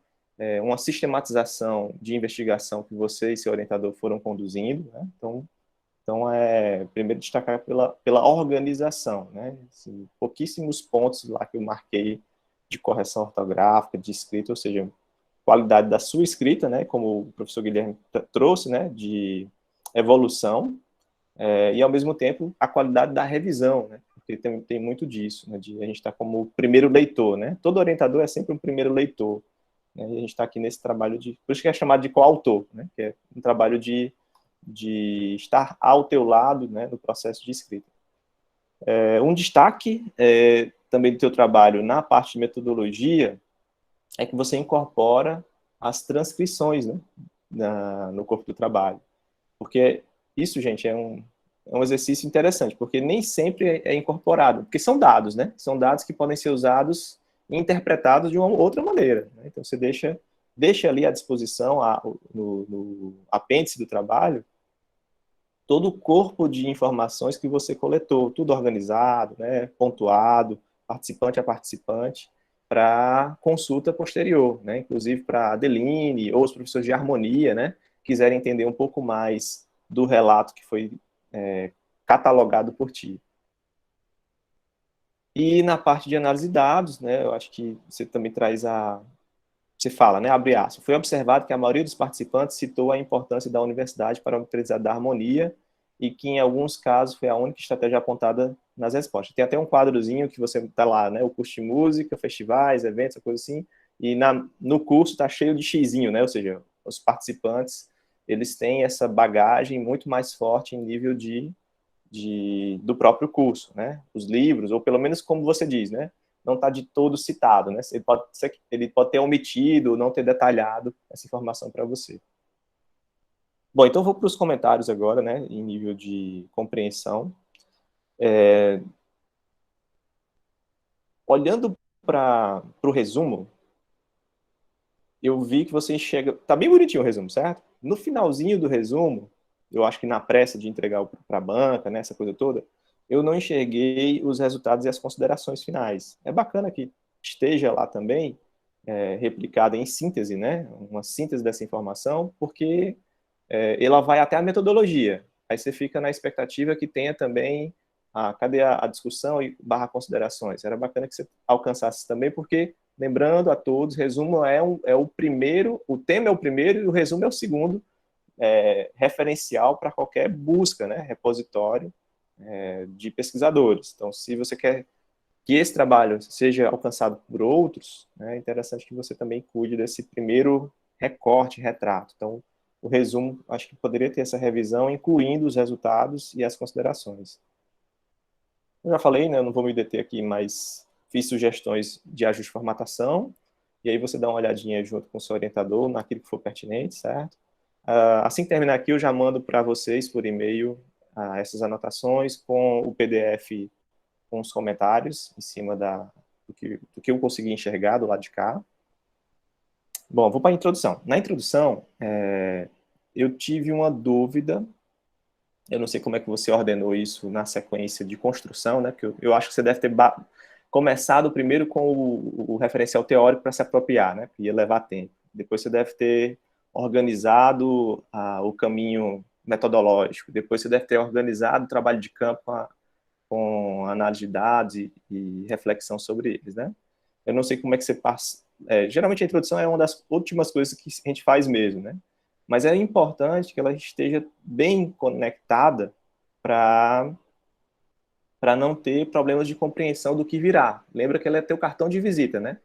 uma sistematização de investigação que você e seu orientador foram conduzindo, né? Então, primeiro destacar pela organização, né? Assim, pouquíssimos pontos lá que eu marquei de correção ortográfica, de escrita, ou seja, qualidade da sua escrita, né? Como o professor Guilherme trouxe, né? De evolução, e ao mesmo tempo a qualidade da revisão, né? Porque tem muito disso, né? De a gente estar como primeiro leitor, né? Todo orientador é sempre um primeiro leitor, né? E a gente está aqui nesse trabalho por isso que é chamado de coautor, né? Que é um trabalho de estar ao teu lado, né, no processo de escrita. Um destaque também do teu trabalho na parte de metodologia é que você incorpora as transcrições, né, no corpo do trabalho. Porque isso, gente, é um exercício interessante, porque nem sempre é incorporado, porque são dados, né? São dados que podem ser usados e interpretados de uma outra maneira, né? Então, você deixa ali à disposição, no apêndice do trabalho, todo o corpo de informações que você coletou, tudo organizado, né, pontuado, participante a participante, para consulta posterior, né, inclusive para a Adeline ou os professores de harmonia, né, quiserem entender um pouco mais do relato que foi catalogado por ti. E na parte de análise de dados, né, eu acho que você também traz você fala, né, abre aspas, foi observado que a maioria dos participantes citou a importância da universidade para o aprendizado da harmonia e que, em alguns casos, foi a única estratégia apontada nas respostas. Tem até um quadrozinho que você está lá, né, o curso de música, festivais, eventos, coisa assim, e no curso está cheio de xizinho, né, ou seja, os participantes, eles têm essa bagagem muito mais forte em nível do próprio curso, né, os livros, ou pelo menos como você diz, né, não está de todo citado, né? Ele pode ter omitido, não ter detalhado essa informação para você. Bom, então vou para os comentários agora, né, em nível de compreensão. Olhando para o resumo, eu vi que você enxerga... Tá bem bonitinho o resumo, certo? No finalzinho do resumo, eu acho que na pressa de entregar para a banca, né, essa coisa toda, eu não enxerguei os resultados e as considerações finais. É bacana que esteja lá também, replicada em síntese, né? Uma síntese dessa informação, porque ela vai até a metodologia. Aí você fica na expectativa que tenha também cadê a discussão e / considerações. Era bacana que você alcançasse também, porque, lembrando a todos, resumo é o primeiro, o tema é o primeiro e o resumo é o segundo referencial para qualquer busca, né? Repositório de pesquisadores. Então, se você quer que esse trabalho seja alcançado por outros, né, é interessante que você também cuide desse primeiro recorte, retrato. Então, o resumo, acho que poderia ter essa revisão, incluindo os resultados e as considerações. Eu já falei, né, eu não vou me deter aqui, mas fiz sugestões de ajuste de formatação, e aí você dá uma olhadinha junto com o seu orientador naquilo que for pertinente, certo? Assim que terminar aqui, eu já mando para vocês por e-mail essas anotações com o PDF com os comentários em cima do que eu consegui enxergar do lado de cá. Bom, vou para a introdução. Na introdução, eu tive uma dúvida, eu não sei como é que você ordenou isso na sequência de construção, né? Porque eu acho que você deve ter começado primeiro com o referencial teórico para se apropriar, né? Que ia levar tempo. Depois você deve ter organizado o caminho metodológico. Depois você deve ter organizado o trabalho de campo com análise de dados e reflexão sobre eles, né? Eu não sei como é que você passa... geralmente a introdução é uma das últimas coisas que a gente faz mesmo, né? Mas é importante que ela esteja bem conectada para não ter problemas de compreensão do que virá. Lembra que ela é teu cartão de visita, né?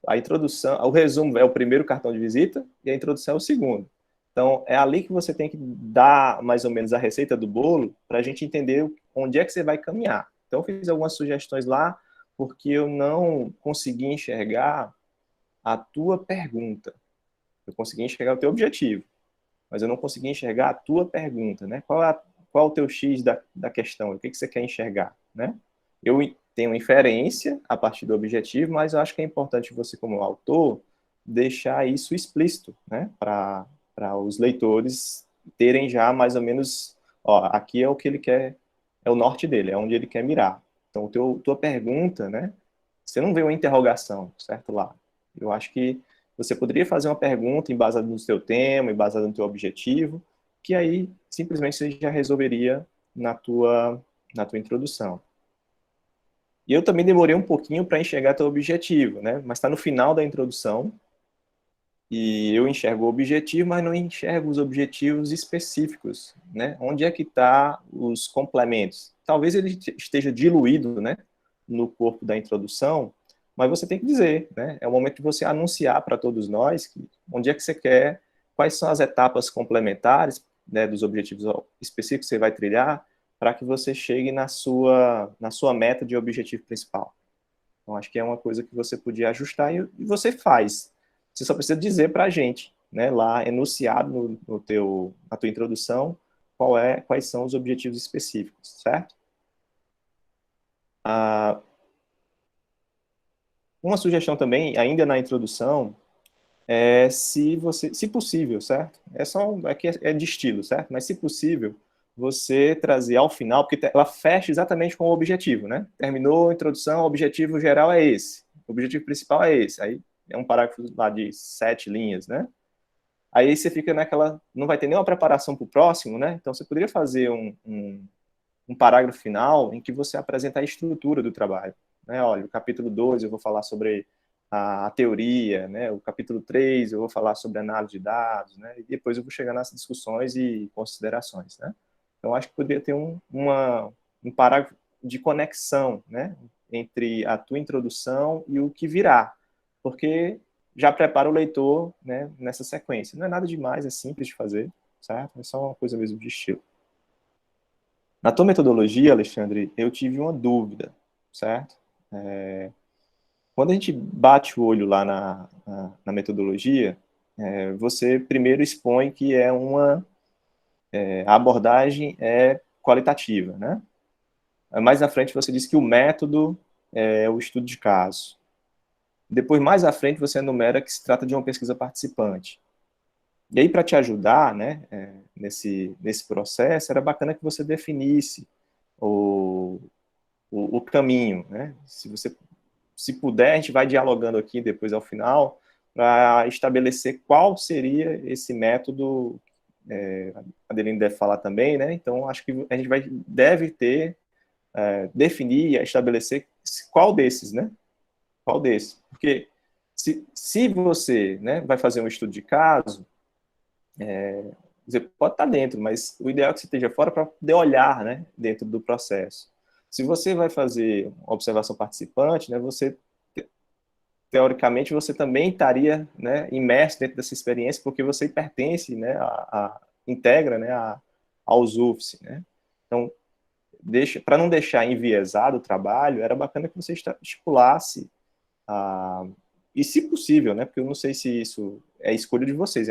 A introdução, o resumo é o primeiro cartão de visita e a introdução é o segundo. Então, é ali que você tem que dar mais ou menos a receita do bolo para a gente entender onde é que você vai caminhar. Então, eu fiz algumas sugestões lá porque eu não consegui enxergar a tua pergunta. Eu consegui enxergar o teu objetivo, mas eu não consegui enxergar a tua pergunta, né? Qual o teu X da questão? O que você quer enxergar, né? Eu tenho inferência a partir do objetivo, mas eu acho que é importante você, como autor, deixar isso explícito, né? Para os leitores terem já mais ou menos, aqui é o que ele quer, é o norte dele, é onde ele quer mirar. Então, tua pergunta, né? Você não vê uma interrogação, certo, lá. Eu acho que você poderia fazer uma pergunta embasada no seu tema, embasada no teu objetivo, que aí simplesmente você já resolveria na tua introdução. E eu também demorei um pouquinho para enxergar teu objetivo, né? Mas está no final da introdução, e eu enxergo o objetivo, mas não enxergo os objetivos específicos, né? Onde é que está os complementos? Talvez ele esteja diluído, né, no corpo da introdução, mas você tem que dizer, né? É o momento de você anunciar para todos nós onde é que você quer, quais são as etapas complementares, né, dos objetivos específicos que você vai trilhar, para que você chegue na sua meta de objetivo principal. Então, acho que é uma coisa que você podia ajustar e você faz. Você só precisa dizer para a gente, né, lá enunciado na tua introdução, quais são os objetivos específicos, certo? Uma sugestão também, ainda na introdução, é se possível, certo? Aqui é de estilo, certo? Mas se possível, você trazer ao final, porque ela fecha exatamente com o objetivo, né? Terminou a introdução, o objetivo geral é esse. O objetivo principal é esse. Aí é um parágrafo lá de 7 linhas, né? Aí você fica naquela... Não vai ter nenhuma preparação para o próximo, né? Então você poderia fazer um parágrafo final em que você apresenta a estrutura do trabalho, né? Olha, o capítulo 2 eu vou falar sobre a teoria, né? O capítulo 3 eu vou falar sobre análise de dados, né? E depois eu vou chegar nas discussões e considerações, né? Então, acho que poderia ter um parágrafo de conexão, né, entre a tua introdução e o que virá, porque já prepara o leitor, né, nessa sequência. Não é nada demais, é simples de fazer, certo? É só uma coisa mesmo de estilo. Na tua metodologia, Alexandre, eu tive uma dúvida, certo? Quando a gente bate o olho lá na metodologia, você primeiro expõe que a abordagem é qualitativa, né? Mais à frente você diz que o método é o estudo de caso. Depois, mais à frente, você enumera que se trata de uma pesquisa participante. E aí, para te ajudar, né, nesse processo, era bacana que você definisse o caminho, né? Se puder, a gente vai dialogando aqui depois ao final, para estabelecer qual seria esse método. A Adeline deve falar também, né? Então, acho que a gente deve definir e estabelecer qual desses, né? Qual desses? Porque se você, né, vai fazer um estudo de caso, você pode estar dentro, mas o ideal é que você esteja fora para poder olhar, né, dentro do processo. Se você vai fazer uma observação participante, né, teoricamente, você também estaria, né, imerso dentro dessa experiência, porque você pertence, né, integra, né, aos UFS, né? Então, para não deixar enviesado o trabalho, era bacana que você estipulasse, e se possível, né, porque eu não sei se isso é escolha de vocês,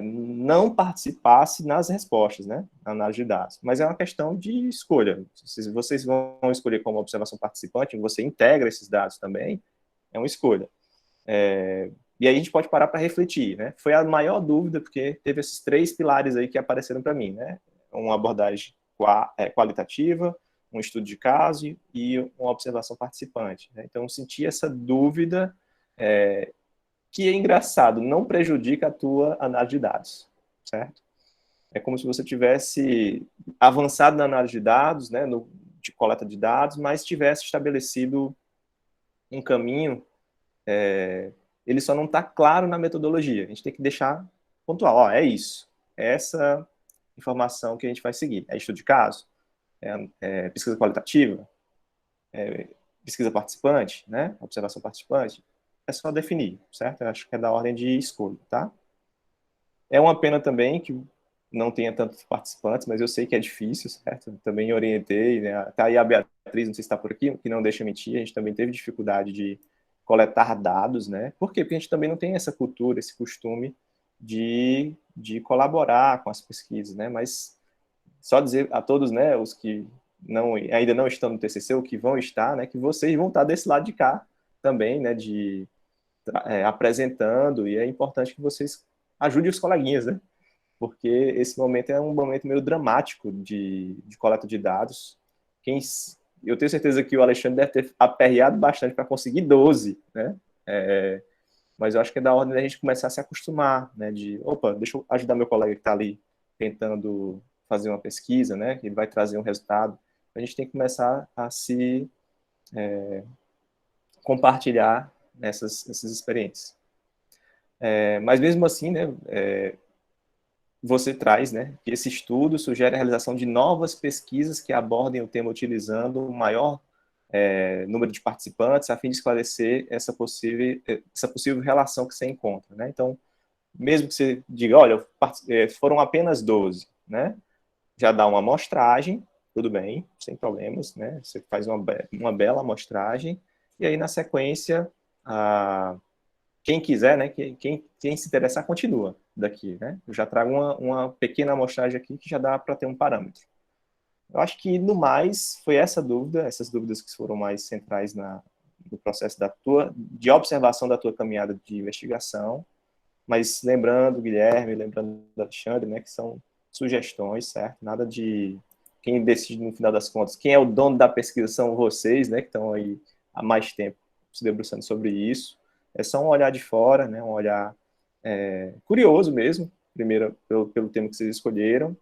não participasse nas respostas, né, na análise de dados, mas é uma questão de escolha. Se vocês vão escolher como observação participante, você integra esses dados também, é uma escolha. E aí a gente pode parar para refletir, né? Foi a maior dúvida, porque teve esses 3 pilares aí que apareceram para mim, né? Uma abordagem qualitativa, um estudo de caso e uma observação participante, né? Então, eu senti essa dúvida, que é engraçado, não prejudica a tua análise de dados, certo? É como se você tivesse avançado na análise de dados, né, de coleta de dados, mas tivesse estabelecido um caminho, ele só não está claro na metodologia. A gente tem que deixar pontual, é isso, é essa informação que a gente vai seguir. É estudo de caso, pesquisa qualitativa, pesquisa participante, né, observação participante. É só definir, certo? Eu acho que é da ordem de escolha, tá? É uma pena também que não tenha tantos participantes, mas eu sei que é difícil, certo? Também orientei, né? Tá aí a Beatriz, não sei se está por aqui, que não deixa mentir, a gente também teve dificuldade de coletar dados, né? Por quê? Porque a gente também não tem essa cultura, esse costume de colaborar com as pesquisas, né? Mas só dizer a todos, né, os que ainda não estão no TCC, ou que vão estar, né, que vocês vão estar desse lado de cá também, né, apresentando, e é importante que vocês ajudem os coleguinhas, né? Porque esse momento é um momento meio dramático de coleta de dados. Eu tenho certeza que o Alexandre deve ter aperreado bastante para conseguir 12, né? mas eu acho que é da ordem da gente começar a se acostumar, né, de, opa, deixa eu ajudar meu colega que está ali tentando fazer uma pesquisa, né, que ele vai trazer um resultado. A gente tem que começar a se compartilhar essas experiências. Mas mesmo assim, né, você traz, né, que esse estudo sugere a realização de novas pesquisas que abordem o tema utilizando o maior número de participantes, a fim de esclarecer essa possível relação que você encontra, né? Então, mesmo que você diga, olha, foram apenas 12, né? Já dá uma amostragem, tudo bem, sem problemas, né? Você faz uma bela amostragem, e aí, na sequência, quem quiser, né? Quem se interessar, continua daqui, né? Eu já trago uma pequena amostragem aqui que já dá para ter um parâmetro. Eu acho que, no mais, foi essas dúvidas que foram mais centrais no processo de observação da tua caminhada de investigação, mas lembrando, Guilherme, lembrando Alexandre, né, que são sugestões, certo? Nada de quem decide no final das contas. Quem é o dono da pesquisa são vocês, né, que estão aí há mais tempo se debruçando sobre isso. É só um olhar de fora, né, um olhar curioso mesmo, primeiro pelo tema que vocês escolheram,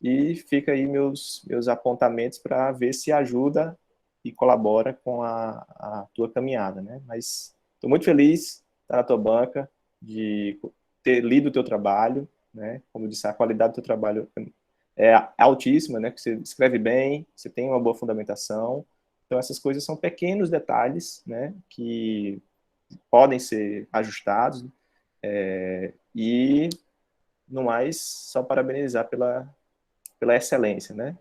e fica aí meus apontamentos para ver se ajuda e colabora com a tua caminhada, né? Mas estou muito feliz de estar na tua banca, de ter lido o teu trabalho, né? Como eu disse, a qualidade do teu trabalho é altíssima, né? Que você escreve bem, você tem uma boa fundamentação. Então, essas coisas são pequenos detalhes, né? Que podem ser ajustados. E, no mais, só parabenizar pela excelência, né?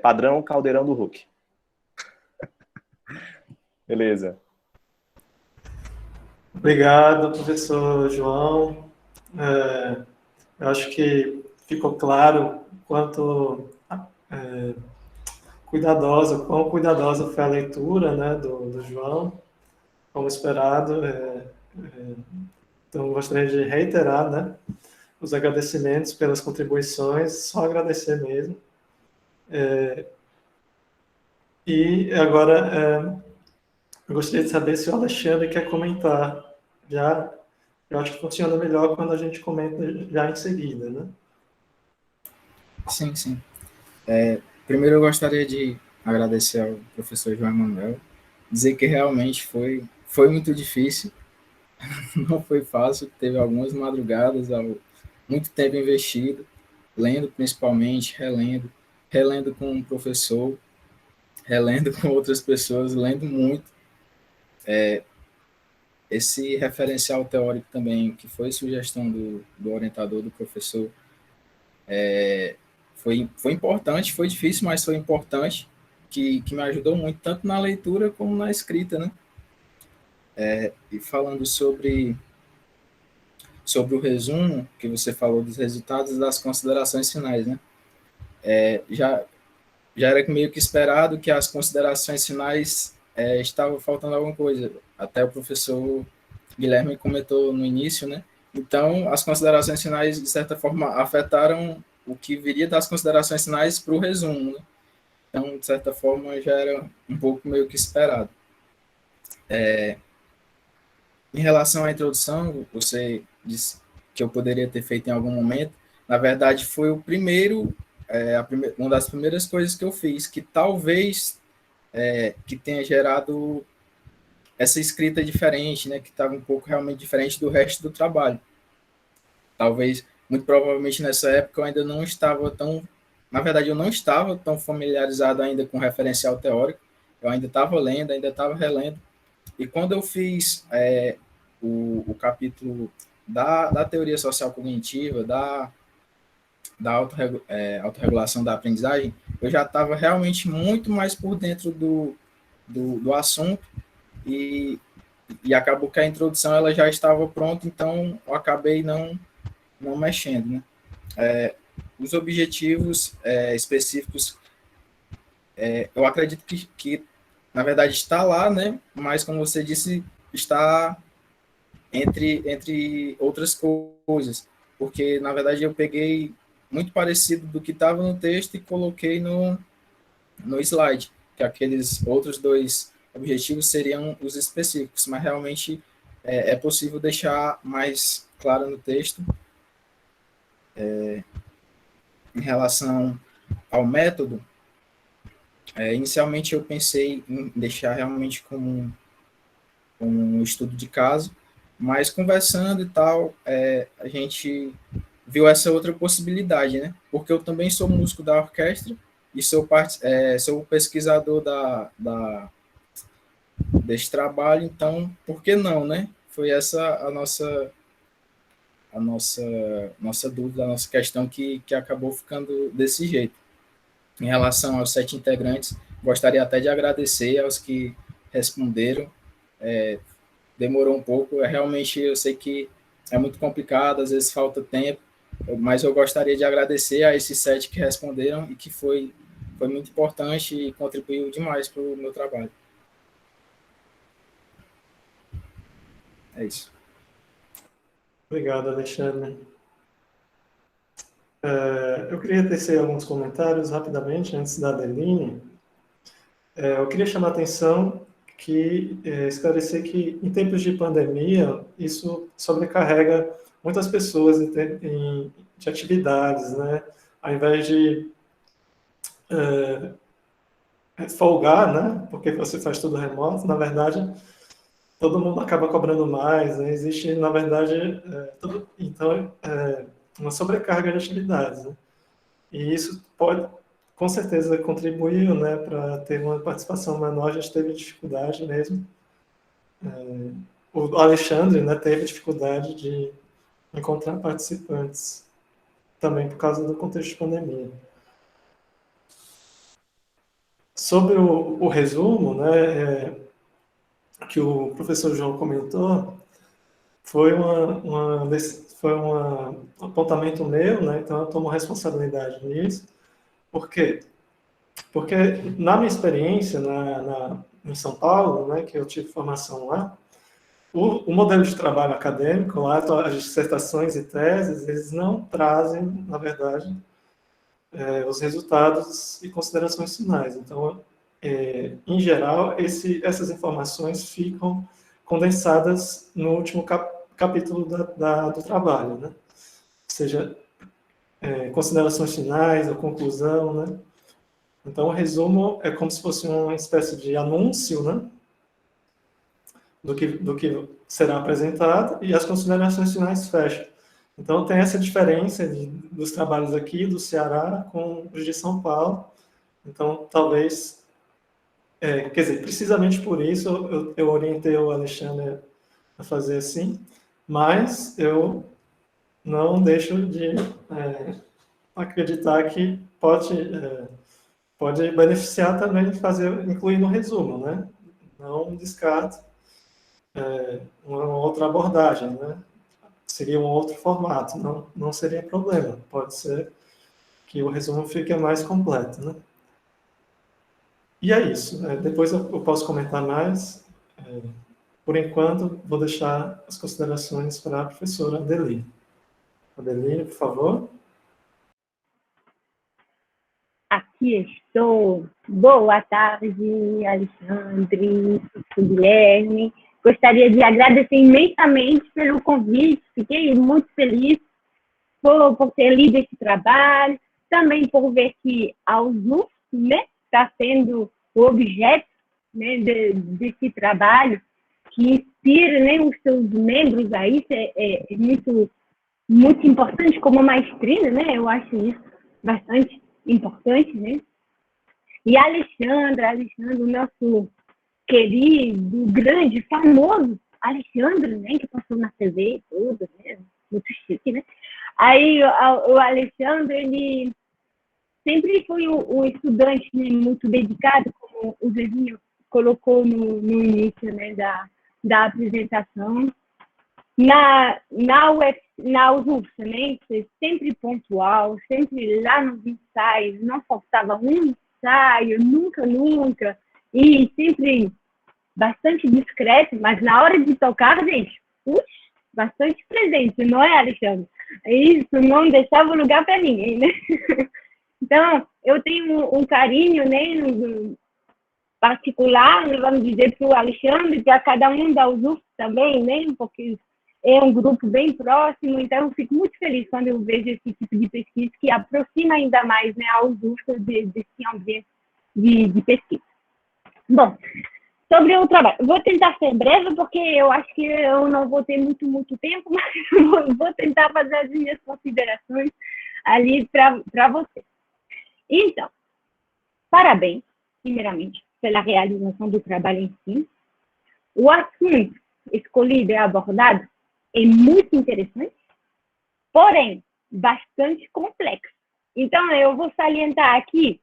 Padrão Caldeirão do Hulk. Beleza. Obrigado, professor João. Eu acho que ficou claro quão cuidadosa foi a leitura, né, do João, como esperado. Então, gostaria de reiterar, né, os agradecimentos pelas contribuições, só agradecer mesmo. E agora, eu gostaria de saber se o Alexandre quer comentar. Eu acho que funciona melhor quando a gente comenta já em seguida, né? Sim, sim. Primeiro eu gostaria de agradecer ao professor João Emanuel, dizer que realmente foi muito difícil, não foi fácil, teve algumas madrugadas, muito tempo investido, lendo principalmente, relendo com um professor, relendo com outras pessoas, lendo muito. Esse referencial teórico também, que foi sugestão do orientador, do professor, foi importante, foi difícil, mas foi importante, que me ajudou muito, tanto na leitura como na escrita, né? E falando sobre o resumo, que você falou dos resultados e das considerações finais, né? Já era meio que esperado que as considerações finais estava faltando alguma coisa. Até o professor Guilherme comentou no início, né? Então, as considerações finais, de certa forma, afetaram o que viria das considerações finais para o resumo, né? Então, de certa forma, já era um pouco meio que esperado. Em relação à introdução, você disse que eu poderia ter feito em algum momento. Na verdade, foi o primeiro, uma das primeiras coisas que eu fiz, que talvez que tenha gerado essa escrita diferente, né, que estava um pouco realmente diferente do resto do trabalho. Talvez, muito provavelmente nessa época eu ainda não estava tão, na verdade eu não estava tão familiarizado ainda com referencial teórico, eu ainda estava lendo, ainda estava relendo, e quando eu fiz o capítulo da teoria social cognitiva, da autorregulação da aprendizagem, eu já estava realmente muito mais por dentro do assunto, e acabou que a introdução ela já estava pronta, então eu acabei não mexendo, né? Os objetivos específicos, eu acredito que na verdade está lá, né? Mas como você disse, está entre outras coisas, porque na verdade eu peguei muito parecido do que estava no texto e coloquei no slide, que aqueles outros dois objetivos seriam os específicos, mas realmente é possível deixar mais claro no texto em relação ao método. Inicialmente eu pensei em deixar realmente como um estudo de caso, mas conversando e tal, a gente viu essa outra possibilidade, né? Porque eu também sou músico da orquestra e sou pesquisador desse trabalho, então, por que não, né? Foi essa a nossa dúvida, a nossa questão que acabou ficando desse jeito. Em relação aos 7 integrantes, gostaria até de agradecer aos que responderam. Demorou um pouco, realmente eu sei que é muito complicado, às vezes falta tempo, mas eu gostaria de agradecer a esses 7 que responderam e que foi muito importante e contribuiu demais para o meu trabalho. É isso. Obrigado, Alexandre. Eu queria tecer alguns comentários rapidamente, antes da Adeline. Eu queria chamar a atenção esclarecer que, em tempos de pandemia, isso sobrecarrega muitas pessoas de atividades, né? Ao invés de folgar, né? Porque você faz tudo remoto, na verdade, todo mundo acaba cobrando mais, né? Existe, na verdade, uma sobrecarga de atividades, né? E isso pode, com certeza, contribuiu, né, para ter uma participação menor. A gente teve dificuldade mesmo. O Alexandre, né, teve dificuldade de encontrar participantes, também por causa do contexto de pandemia. Sobre o resumo, né, que o professor João comentou, foi um apontamento meu, né, então eu tomo responsabilidade nisso. Por quê? Porque, na minha experiência em São Paulo, né, que eu tive formação lá, o modelo de trabalho acadêmico, lá, as dissertações e teses, eles não trazem, na verdade, os resultados e considerações finais. Então, em geral, essas informações ficam condensadas no último capítulo do trabalho, né? Ou seja, considerações finais, a conclusão, né? Então, o resumo é como se fosse uma espécie de anúncio, né, do que será apresentado, e as considerações finais fecham. Então, tem essa diferença dos trabalhos aqui do Ceará com os de São Paulo. Então, talvez, quer dizer, precisamente por isso eu orientei o Alexandre a fazer assim, mas eu não deixo de acreditar que pode beneficiar também incluir no resumo, né? Não descarto uma outra abordagem, né? Seria um outro formato, não seria problema. Pode ser que o resumo fique mais completo, né? E é isso. Depois eu posso comentar mais. Por enquanto, vou deixar as considerações para a professora Adeline. Adeline, por favor. Aqui estou. Boa tarde, Alexandre, Guilherme. Gostaria de agradecer imensamente pelo convite. Fiquei muito feliz por ter lido esse trabalho, também por ver que a USUF, né, está sendo o objeto, né, desse trabalho, que inspira, né, os seus membros a isso. É muito, muito importante como maestrina, né? Eu acho isso bastante importante, né? E Alexandre, o nosso querido, grande, famoso Alexandre, né, que passou na TV e tudo, né? Muito chique, né? Aí o Alexandre, ele sempre foi um estudante, né, muito dedicado, como o Zezinho colocou no início, né, da apresentação. Na UF, né, sempre pontual, sempre lá nos ensaios, não faltava um ensaio, nunca, e sempre bastante discreto, mas na hora de tocar, gente, bastante presente, não é, Alexandre? Isso não deixava lugar para ninguém, né? Então, eu tenho um carinho, né, particular, né, vamos dizer, para o Alexandre, para cada um da USUF também, né? Porque é um grupo bem próximo, então eu fico muito feliz quando eu vejo esse tipo de pesquisa que aproxima ainda mais, né, a USUF desse ambiente de pesquisa. Bom, sobre o trabalho, vou tentar ser breve, porque eu acho que eu não vou ter muito tempo, mas vou tentar fazer as minhas considerações ali para você. Então, parabéns, primeiramente, pela realização do trabalho em si. O assunto escolhido e abordado é muito interessante, porém, bastante complexo. Então, eu vou salientar aqui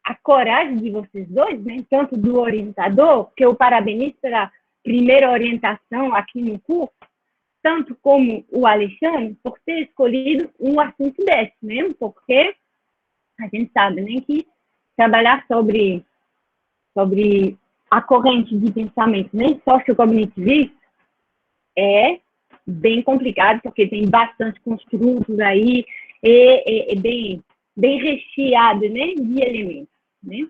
a coragem de vocês dois, né? Tanto do orientador, que eu parabenizo pela primeira orientação aqui no curso, tanto como o Alexandre, por ter escolhido um assunto desse, né? Porque a gente sabe, né, que trabalhar sobre a corrente de pensamento, né, sociocognitivista, é bem complicado, porque tem bastante construtos aí, é bem recheado, né, de elementos, né.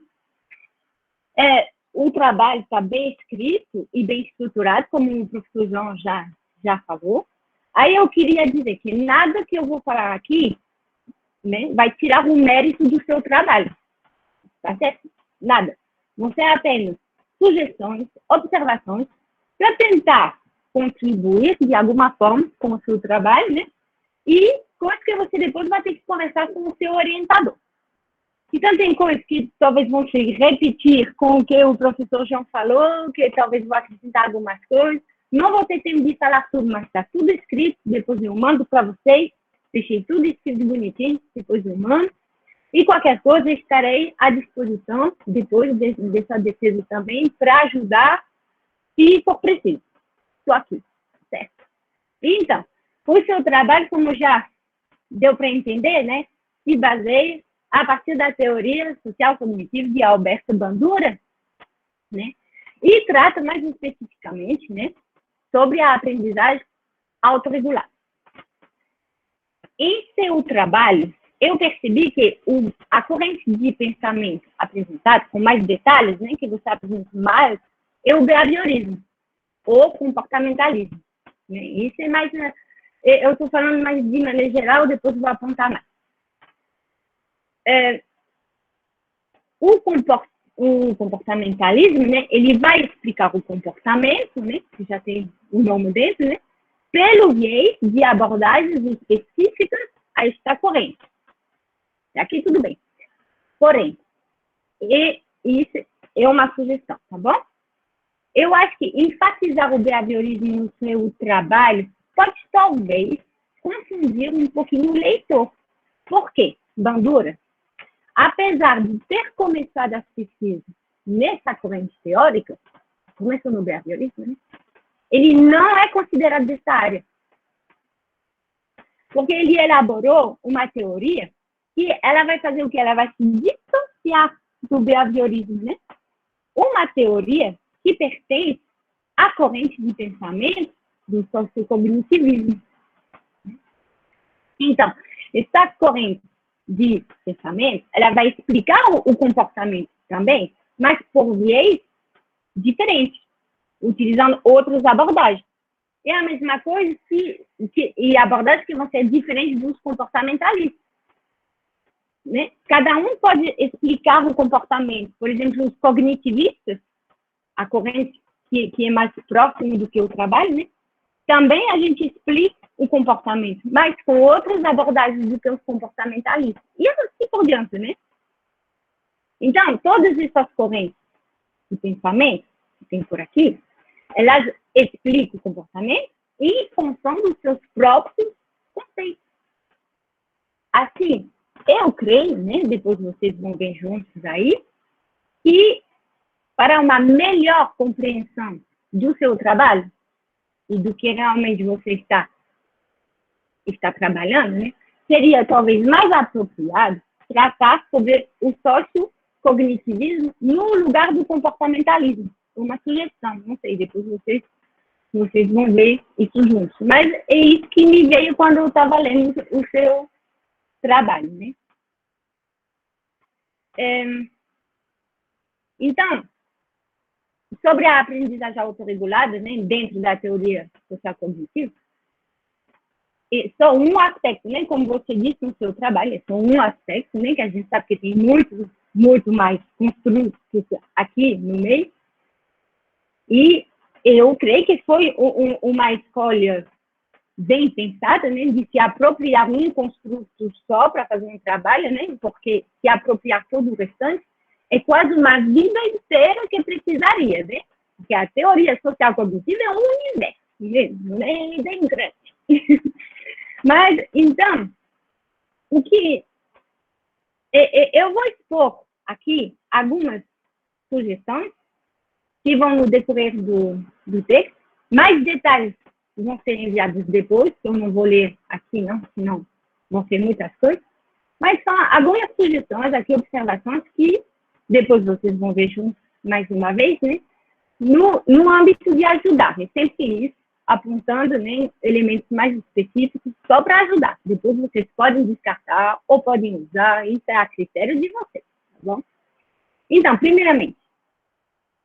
O trabalho está bem escrito e bem estruturado, como o professor João já falou. Aí eu queria dizer que nada que eu vou falar aqui, né, vai tirar o mérito do seu trabalho, tá certo? Nada. Vão ser apenas sugestões, observações, para tentar contribuir de alguma forma com o seu trabalho, né? E coisas que você depois vai ter que conversar com o seu orientador. Então, tem coisas que talvez vão se repetir com o que o professor João falou, que talvez vou acrescentar algumas coisas. Não vou ter tempo de falar tudo, mas está tudo escrito, depois eu mando para vocês. Deixei tudo escrito bonitinho, depois eu mando. E qualquer coisa, estarei à disposição, depois dessa defesa também, para ajudar, se for preciso. Estou aqui, certo? Então, o seu trabalho, como já deu para entender, né, se baseia a partir da teoria social-cognitiva de Alberto Bandura, né, e trata mais especificamente, né, sobre a aprendizagem autorregulada. Em seu trabalho, eu percebi que a corrente de pensamento apresentada, com mais detalhes, né, que você apresenta mais, é o behaviorismo, ou comportamentalismo. Né? Isso é mais... Eu estou falando mais de maneira geral, depois vou apontar mais. O comportamentalismo, né, ele vai explicar o comportamento, né, que já tem o nome dentro, né, pelo viés de abordagens específicas a esta corrente. Aqui tudo bem. Porém, isso é uma sugestão, tá bom? Eu acho que enfatizar o behaviorismo no seu trabalho pode talvez confundir um pouquinho o leitor. Por quê? Bandura, apesar de ter começado as pesquisas nessa corrente teórica, começou no behaviorismo, né? Ele não é considerado dessa área. Porque ele elaborou uma teoria que ela vai fazer o quê? Ela vai se distanciar do behaviorismo, né? Uma teoria que pertence à corrente de pensamento do sociocognitivismo. Então, essa corrente de pensamento, ela vai explicar o comportamento também, mas por viés diferente, utilizando outras abordagens. É a mesma coisa e abordagens que vão ser diferentes dos comportamentalistas. Né? Cada um pode explicar o comportamento. Por exemplo, os cognitivistas, a corrente que é mais próxima do que o trabalho, né? Também a gente explica o comportamento, mas com outras abordagens do que os comportamentalistas. E assim por diante, né? Então, todas essas correntes de pensamento que tem por aqui, elas explicam o comportamento em função dos seus próprios conceitos. Assim, eu creio, né, depois vocês vão ver juntos aí, que para uma melhor compreensão do seu trabalho e do que realmente você está trabalhando, né, seria talvez mais apropriado tratar sobre o sociocognitivismo no lugar do comportamentalismo. Uma sugestão, não sei, depois vocês vão ver isso juntos. Mas é isso que me veio quando eu estava lendo o seu trabalho, né? Então, sobre a aprendizagem autorregulada, né, dentro da teoria social cognitiva, é só um aspecto, né, como você disse no seu trabalho, é só um aspecto, né, que a gente sabe que tem muito mais construtos aqui no meio. E eu creio que foi uma escolha bem pensada, né, de se apropriar um construto só para fazer um trabalho, né, porque se apropriar todo o restante é quase uma vida inteira que precisaria, né? Porque a teoria social cognitiva é um universo mesmo, né, bem grande. Mas, então, o que eu vou expor aqui algumas sugestões que vão no decorrer do texto. Mais detalhes vão ser enviados depois, que eu não vou ler aqui, não, senão vão ser muitas coisas. Mas são algumas sugestões aqui, observações, que depois vocês vão ver juntos mais uma vez, né? No âmbito de ajudar. É sempre isso, apontando, né, elementos mais específicos só para ajudar. Depois vocês podem descartar ou podem usar, isso é a critério de vocês, tá bom? Então, primeiramente,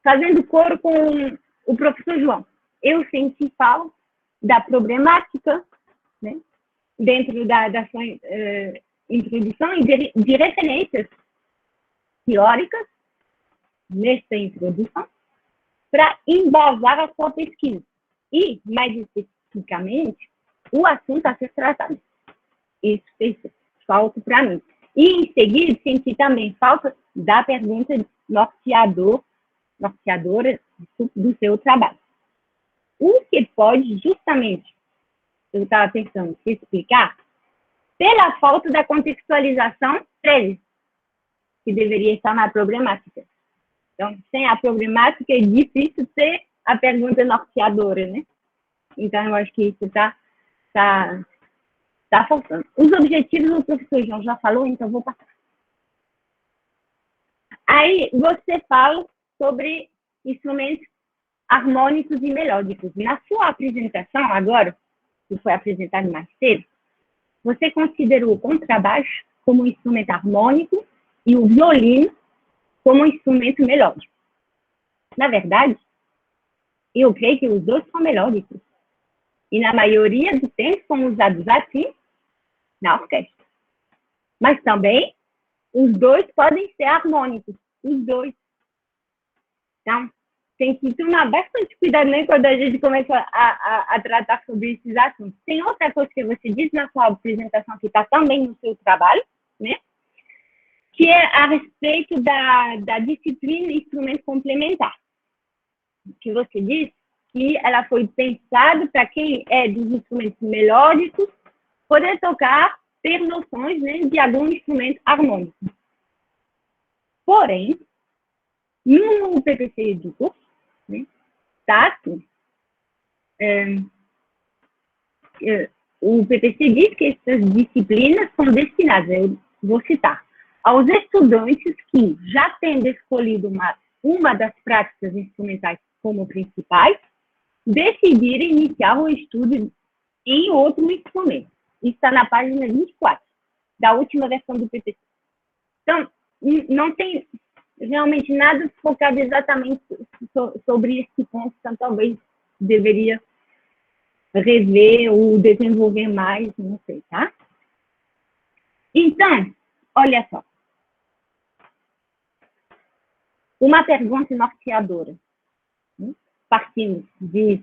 fazendo coro com o professor João, eu sempre falo da problemática, né, dentro da sua introdução e de referências teóricas nessa introdução para embasar a sua pesquisa. E, mais especificamente, o assunto a ser tratado. Isso fez falta para mim. E, em seguida, senti também falta da pergunta norteadora do seu trabalho. O que pode, justamente, eu estava pensando, se explicar, pela falta da contextualização prévia, que deveria estar na problemática. Então, sem a problemática, é difícil ter a pergunta norteadora, né? Então, eu acho que isso está faltando. Os objetivos o professor João já falou, então vou passar. Aí, você fala sobre instrumentos harmônicos e melódicos. Na sua apresentação, agora, que foi apresentado mais cedo, você considerou o contrabaixo como um instrumento harmônico e o violino como um instrumento melódico. Na verdade, eu creio que os dois são melódicos. E na maioria do tempo são usados assim na orquestra. Mas também os dois podem ser harmônicos. Os dois. Então, tem que tomar bastante cuidado, né, quando a gente começa a tratar sobre esses assuntos. Tem outra coisa que você disse na sua apresentação, que está também no seu trabalho, né? Que é a respeito da disciplina instrumento complementar. Que você disse que ela foi pensada para quem é dos instrumentos melódicos poder tocar, ter noções, né, de algum instrumento harmônico. Porém, no PPC do curso, né, Tato, o PPC diz que essas disciplinas são destinadas, eu vou citar, aos estudantes que, já tendo escolhido uma das práticas instrumentais como principais, decidirem iniciar o estudo em outro instrumento. Isso está na página 24, da última versão do PPC. Então, não tem realmente nada focado exatamente sobre esse ponto, então talvez deveria rever ou desenvolver mais, não sei, tá? Então, olha só. Uma pergunta norteadora, partindo de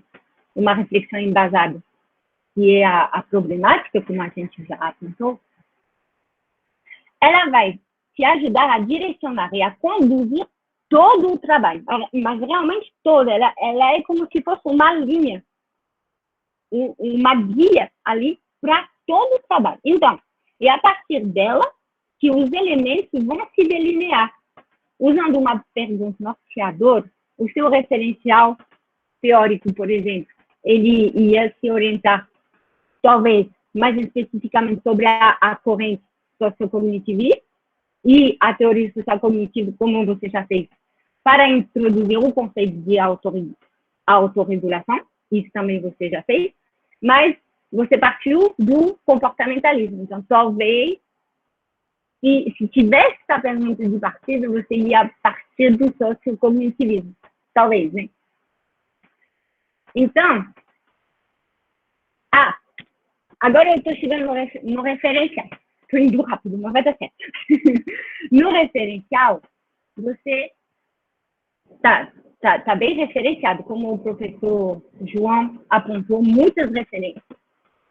uma reflexão embasada, que é a problemática, como a gente já apontou, ela vai te ajudar a direcionar e a conduzir todo o trabalho, mas realmente todo. Ela é como se fosse uma linha, uma guia ali para todo o trabalho. Então, é a partir dela que os elementos vão se delinear. Usando uma pergunta norteadora, o seu referencial teórico, por exemplo, ele ia se orientar, talvez, mais especificamente sobre a corrente sociocognitivista e a teoria social cognitiva, como você já fez, para introduzir o conceito de autorregulação, isso também você já fez, mas você partiu do comportamentalismo. Então, talvez, se tivesse essa pergunta de partida, você ia partir do sociocognitivismo. talvez, né? Então, agora eu estou chegando no referencial. Estou indo rápido, mas vai dar certo. No referencial, você tá bem referenciado, como o professor João apontou, muitas referências.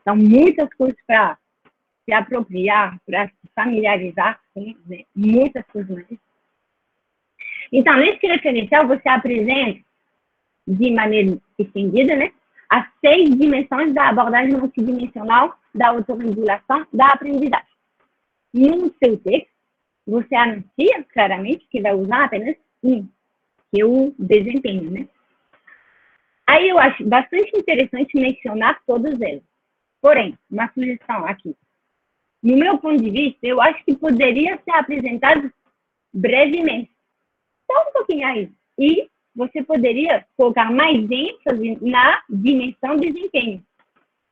São muitas coisas para se apropriar, para se familiarizar com, né? Muitas coisas mais. Então, nesse referencial, você apresenta, de maneira estendida, né, as 6 dimensões da abordagem multidimensional da autorregulação da aprendizagem. No seu texto, você anuncia claramente que vai usar apenas um, que é o desempenho, né? Aí eu acho bastante interessante mencionar todas elas. Porém, uma sugestão aqui. No meu ponto de vista, eu acho que poderia ser apresentado brevemente. Só um pouquinho aí. E você poderia colocar mais ênfase na dimensão desempenho.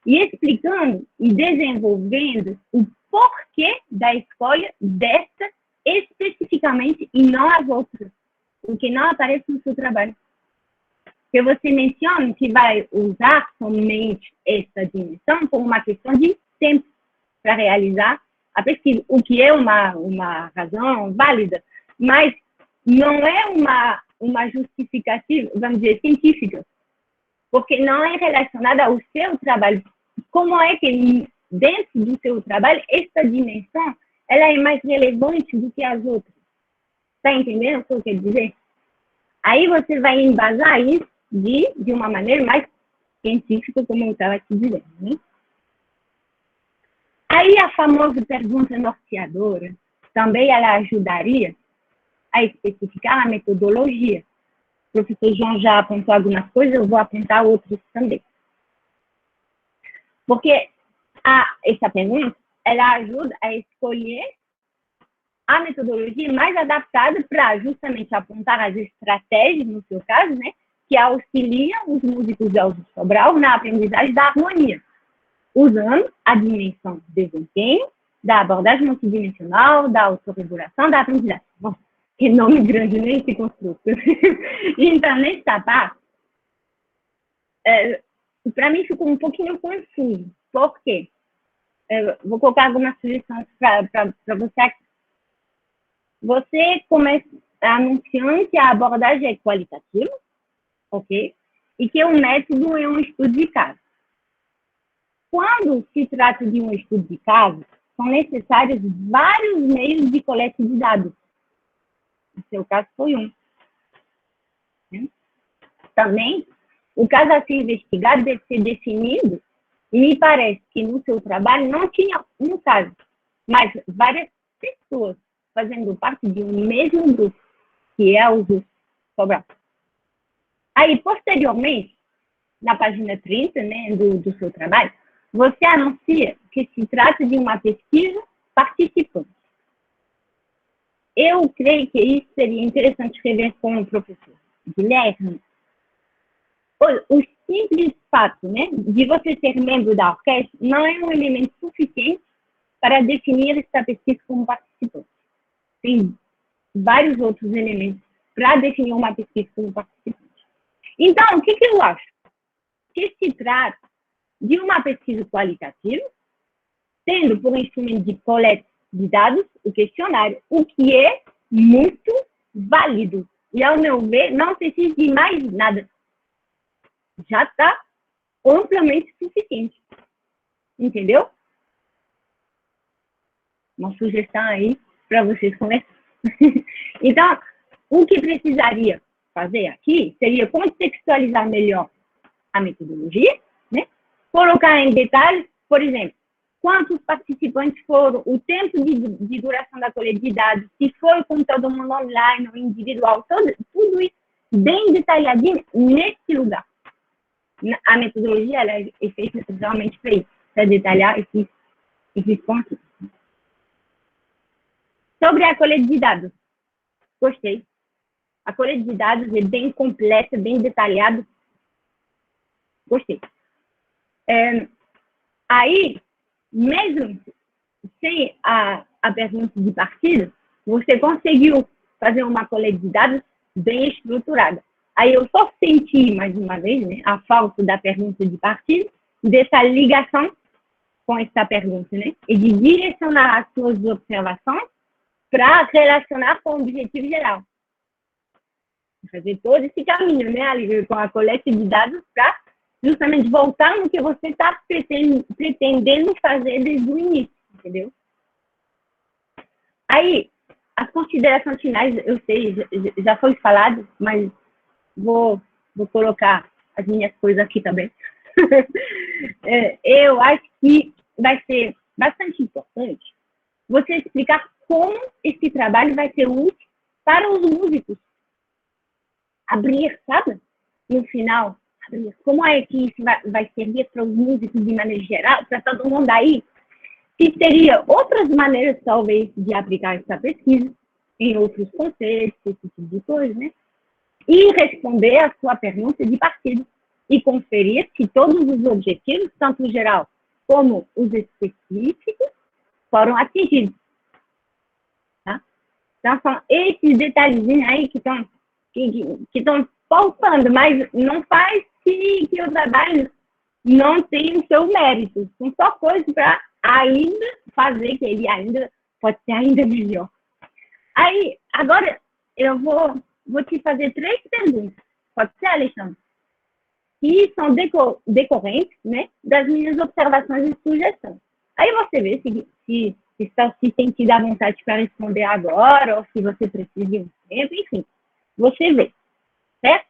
E explicando e desenvolvendo o porquê da escolha desta especificamente e não as outras. O que não aparece no seu trabalho. Porque você menciona que vai usar somente essa dimensão por uma questão de tempo para realizar a pesquisa, o que é uma razão válida, mas não é uma justificativa, vamos dizer, científica, porque não é relacionada ao seu trabalho. Como é que dentro do seu trabalho, essa dimensão ela é mais relevante do que as outras? Está entendendo o que eu quero dizer? Aí você vai embasar isso de uma maneira mais científica, como eu estava te dizendo, né? Aí a famosa pergunta norteadora, também ela ajudaria a especificar a metodologia. O professor João já apontou algumas coisas, eu vou apontar outras também. Porque essa pergunta, ela ajuda a escolher a metodologia mais adaptada para justamente apontar as estratégias, no seu caso, né, que auxiliam os músicos de Alto Sobral na aprendizagem da harmonia, usando a dimensão de desempenho, da abordagem multidimensional, da autorregulação, da aprendizagem. Bom, que nome grande, nem esse construto. Então, nessa parte, para mim ficou um pouquinho confuso. Por quê? Vou colocar algumas sugestões para você aqui. Você começa anunciando que a abordagem é qualitativa, ok? E que o método é um estudo de caso. Quando se trata de um estudo de caso, são necessários vários meios de coleta de dados. No seu caso, foi um. Também, o caso a ser investigado deve ser definido, e me parece que no seu trabalho não tinha um caso, mas várias pessoas fazendo parte de um mesmo grupo, que é o Alto Sobral. Aí, posteriormente, na página 30, né, do seu trabalho, você anuncia que se trata de uma pesquisa participante. Eu creio que isso seria interessante rever com o professor Guilherme. O simples fato, né, de você ser membro da orquestra não é um elemento suficiente para definir essa pesquisa como participante. Tem vários outros elementos para definir uma pesquisa como participante. Então, o que eu acho? Que se trata de uma pesquisa qualitativa, tendo por instrumento de coleta de dados o questionário, o que é muito válido. E, ao meu ver, não precisa de mais nada. Já está amplamente suficiente. Entendeu? Uma sugestão aí para vocês conversarem. Então, o que precisaria fazer aqui seria contextualizar melhor a metodologia, né? Colocar em detalhes, por exemplo, quantos participantes foram, o tempo de duração da coleta de dados, se foi com todo mundo online ou individual, tudo isso bem detalhadinho nesse lugar. A metodologia ela é feita realmente para isso, para detalhar esses pontos. Sobre a coleta de dados, gostei. A coleta de dados é bem completa, bem detalhada. Gostei. Aí, mesmo sem a pergunta de partida, você conseguiu fazer uma coleta de dados bem estruturada. Aí eu só senti, mais uma vez, né, a falta da pergunta de partida, dessa ligação com essa pergunta, né? E de direcionar as suas observações para relacionar com o objetivo geral. Fazer todo esse caminho, né, ali, com a coleta de dados para justamente voltar no que você está pretendendo fazer desde o início, entendeu? Aí, as considerações finais, eu sei, já foi falado, mas vou colocar as minhas coisas aqui também. Eu acho que vai ser bastante importante você explicar como esse trabalho vai ser útil para os músicos. Abrir, sabe? No final, abrir. Como é que isso vai servir para os músicos de maneira geral, para todo mundo aí? Se teria outras maneiras, talvez, de aplicar essa pesquisa em outros conceitos, esse tipo de coisa, né? E responder a sua pergunta de partida e conferir se todos os objetivos, tanto o geral como os específicos, foram atingidos. Tá? Então, são esses detalhezinhos aí que estão faltando, mas não faz que o trabalho não tenha o seu mérito. São só coisas para ainda fazer que ele ainda pode ser ainda melhor. Aí, agora, eu vou te fazer 3 perguntas. Pode ser, Alexandre? Que são decorrentes, né, das minhas observações e sugestões. Aí você vê se está se sentindo à vontade para responder agora, ou se você precisa de um tempo, enfim. Você vê, certo?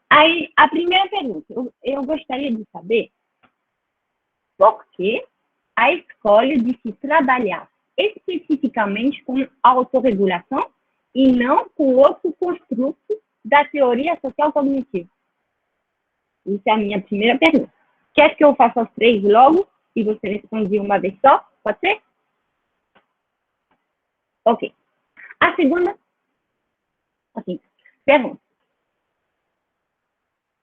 Aí, a primeira pergunta, eu gostaria de saber por que a escolha de se trabalhar especificamente com autorregulação e não com outro construto da teoria social cognitiva. Isso é a minha primeira pergunta. Quer que eu faça as 3 logo e você responde uma vez só? Pode ser? Ok. A segunda, assim, pergunta.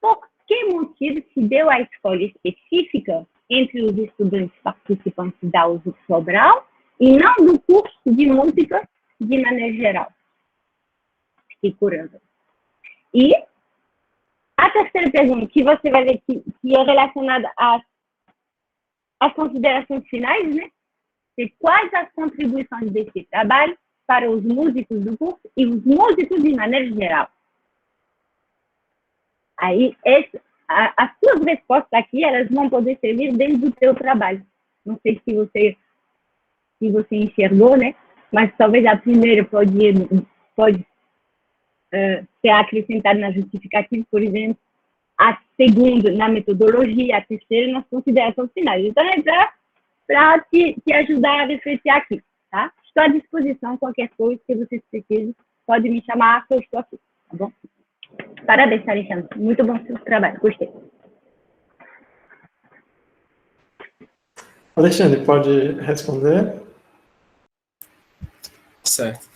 Por que motivo se deu a escolha específica entre os estudantes participantes da USP Sobral e não do curso de música de maneira geral? Fiquei curiosa. E a terceira pergunta, que você vai ver que é relacionada às considerações finais, né? De quais as contribuições desse trabalho para os músicos do curso e os músicos de maneira geral. Aí, as suas respostas aqui, elas vão poder servir dentro do seu trabalho. Não sei se você enxergou, né? Mas talvez a primeira pode ser acrescentada na justificativa, por exemplo, a segunda na metodologia, a terceira nas considerações finais. Então, é para te ajudar a refletir aqui, tá? Estou à disposição, qualquer coisa que vocês precisem, pode me chamar, que eu estou aqui, tá bom? Parabéns, Alexandre. Muito bom seu trabalho, gostei. Alexandre, pode responder? Certo.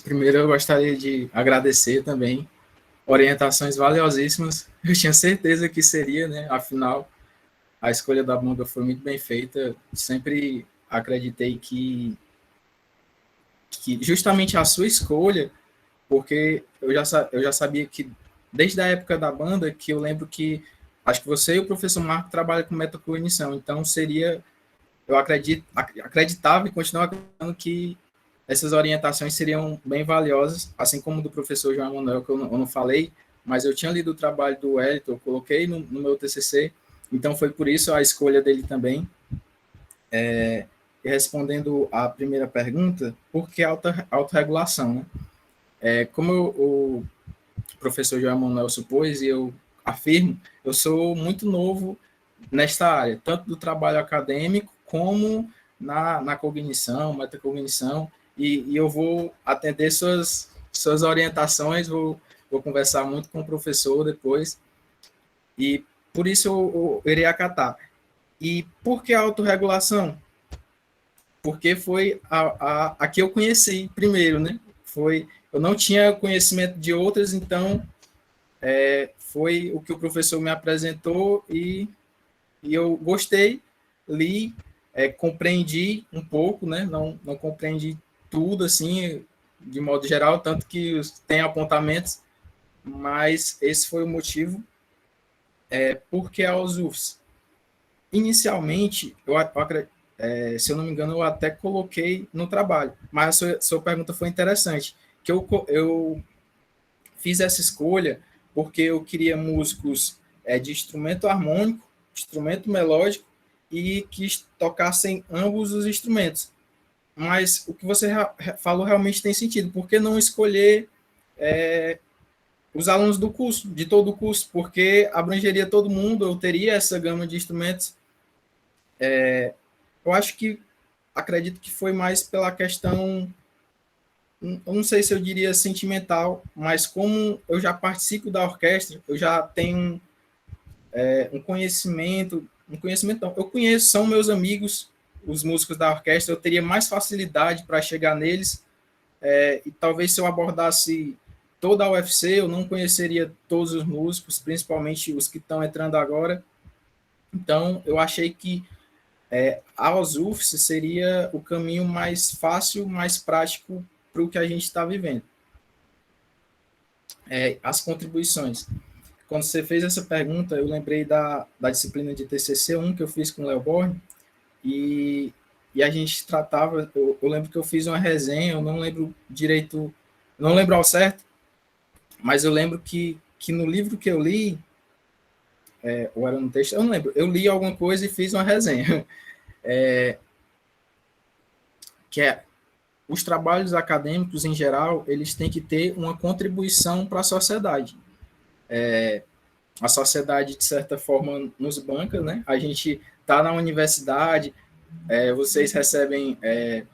Primeiro, eu gostaria de agradecer também orientações valiosíssimas. Eu tinha certeza que seria, né? Afinal, a escolha da banda foi muito bem feita. Sempre acreditei que justamente a sua escolha, porque eu já sabia que, desde a época da banda, que eu lembro que acho que você e o professor Marco trabalham com metacognição, então eu acreditava e continuo acreditando que essas orientações seriam bem valiosas, assim como do professor João Manuel, que eu não falei, mas eu tinha lido o trabalho do Wellington, eu coloquei no meu TCC, então foi por isso a escolha dele também. E respondendo à primeira pergunta, por que autorregulação, né? Como o professor João Manuel supôs, e eu afirmo, eu sou muito novo nesta área, tanto do trabalho acadêmico como na cognição, metacognição, e eu vou atender suas orientações, vou conversar muito com o professor depois, e por isso eu irei acatar. E por que a autorregulação? Porque foi a que eu conheci primeiro, né? Eu não tinha conhecimento de outras, então foi o que o professor me apresentou e eu gostei, li, compreendi um pouco, né? Não compreendi tudo, assim, de modo geral, tanto que tem apontamentos, mas esse foi o motivo, porque a OSUFS, inicialmente, se eu não me engano, eu até coloquei no trabalho, mas a sua pergunta foi interessante, que eu fiz essa escolha porque eu queria músicos de instrumento harmônico, instrumento melódico, e que tocassem ambos os instrumentos. Mas o que você falou realmente tem sentido. Por que não escolher os alunos do curso, de todo o curso? Porque abrangeria todo mundo, eu teria essa gama de instrumentos. Eu acredito que foi mais pela questão, eu não sei se eu diria sentimental, mas como eu já participo da orquestra, eu já tenho um conhecimento não, eu conheço, são meus amigos, os músicos da orquestra, eu teria mais facilidade para chegar neles, e talvez se eu abordasse toda a UFC, eu não conheceria todos os músicos, principalmente os que estão entrando agora. Então, eu achei que a OSUFS seria o caminho mais fácil, mais prático para o que a gente está vivendo. As contribuições. Quando você fez essa pergunta, eu lembrei da disciplina de TCC1 que eu fiz com o Léo Borne, e a gente tratava, eu lembro que eu fiz uma resenha, eu não lembro direito, não lembro ao certo, mas eu lembro que no livro que eu li, ou era no texto, eu não lembro, eu li alguma coisa e fiz uma resenha, que os trabalhos acadêmicos, em geral, eles têm que ter uma contribuição para a sociedade. A sociedade, de certa forma, nos banca, né? A gente está na universidade, vocês recebem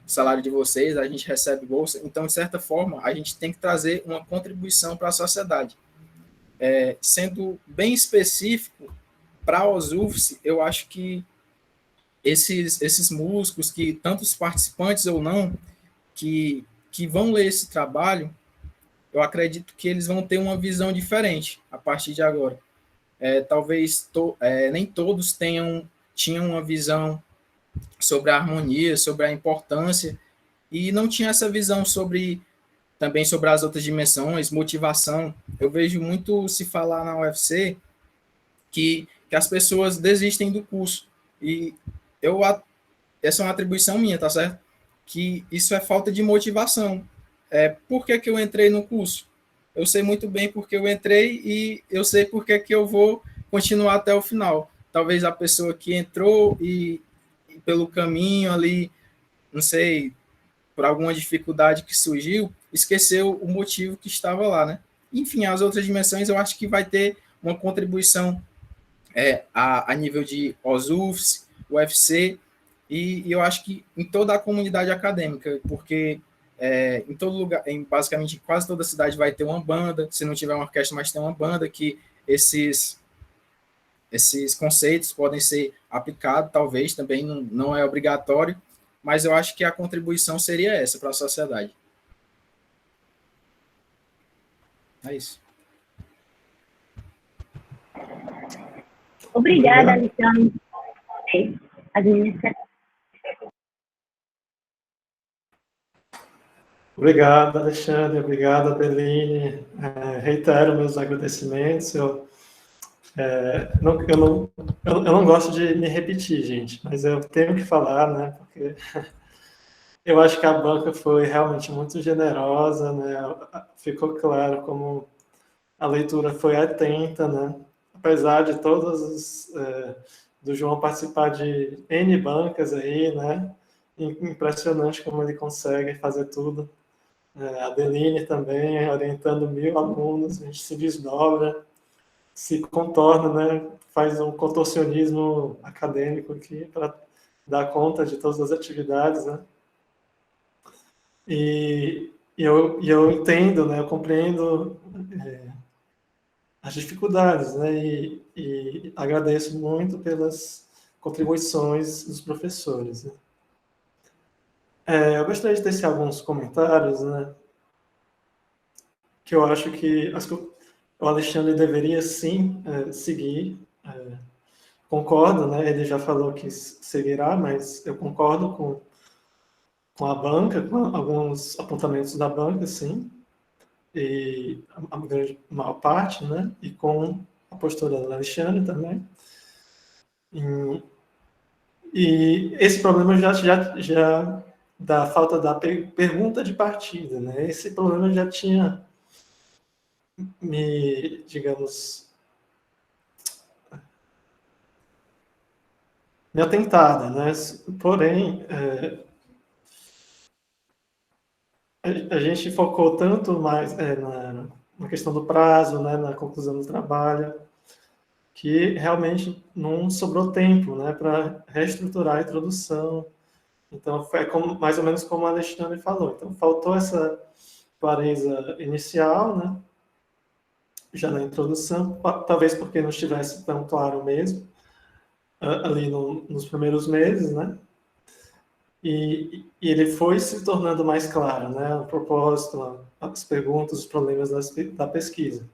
o salário de vocês, a gente recebe bolsa, então, de certa forma, a gente tem que trazer uma contribuição para a sociedade. Sendo bem específico, para a OSUFS, eu acho que esses músicos, que tantos participantes ou não, que vão ler esse trabalho, eu acredito que eles vão ter uma visão diferente a partir de agora. Talvez nem todos tinham uma visão sobre a harmonia, sobre a importância, e não tinha essa visão também sobre as outras dimensões, motivação. Eu vejo muito se falar na UFC que as pessoas desistem do curso, e essa é uma atribuição minha, tá certo? Que isso é falta de motivação. Por que eu entrei no curso? Eu sei muito bem porque eu entrei e eu sei por que eu vou continuar até o final. Talvez a pessoa que entrou e pelo caminho ali, não sei, por alguma dificuldade que surgiu, esqueceu o motivo que estava lá, né? Enfim, as outras dimensões eu acho que vai ter uma contribuição a nível de OSUFS, UFC, e eu acho que em toda a comunidade acadêmica, porque em todo lugar, basicamente em quase toda cidade vai ter uma banda, se não tiver uma orquestra, mas tem uma banda que esses conceitos podem ser aplicados, talvez também não é obrigatório, mas eu acho que a contribuição seria essa para a sociedade. É isso. Obrigada, Alexandre. Administração. Obrigado, Alexandre. Obrigado, Adeline. Reitero meus agradecimentos. Eu não gosto de me repetir, gente, mas eu tenho que falar, né? Porque eu acho que a banca foi realmente muito generosa, né? Ficou claro como a leitura foi atenta, né? Apesar de do João participar de N bancas aí, né? Impressionante como ele consegue fazer tudo. A Adeline também, orientando 1000 alunos, a gente se desdobra, se contorna, né? Faz um contorcionismo acadêmico aqui para dar conta de todas as atividades, né? E eu entendo, né? Eu compreendo as dificuldades, né? E agradeço muito pelas contribuições dos professores, né? Eu gostaria de tecer alguns comentários, né? Que eu acho que o Alexandre deveria, sim, seguir. Concordo, né? Ele já falou que seguirá, mas eu concordo com a banca, com alguns apontamentos da banca, sim. e a grande maior parte, né? E com a postura do Alexandre também. E esse problema já da falta da pergunta de partida, né? Esse problema já tinha me atentado, né? Porém, a gente focou tanto mais na questão do prazo, né? Na conclusão do trabalho, que realmente não sobrou tempo, né? Para reestruturar a introdução. Então, foi mais ou menos como o Alexandre falou. Então, faltou essa clareza inicial, né? Já na introdução, talvez porque não estivesse tão claro mesmo, ali nos primeiros meses, né? E ele foi se tornando mais claro, né? O propósito, as perguntas, os problemas da pesquisa.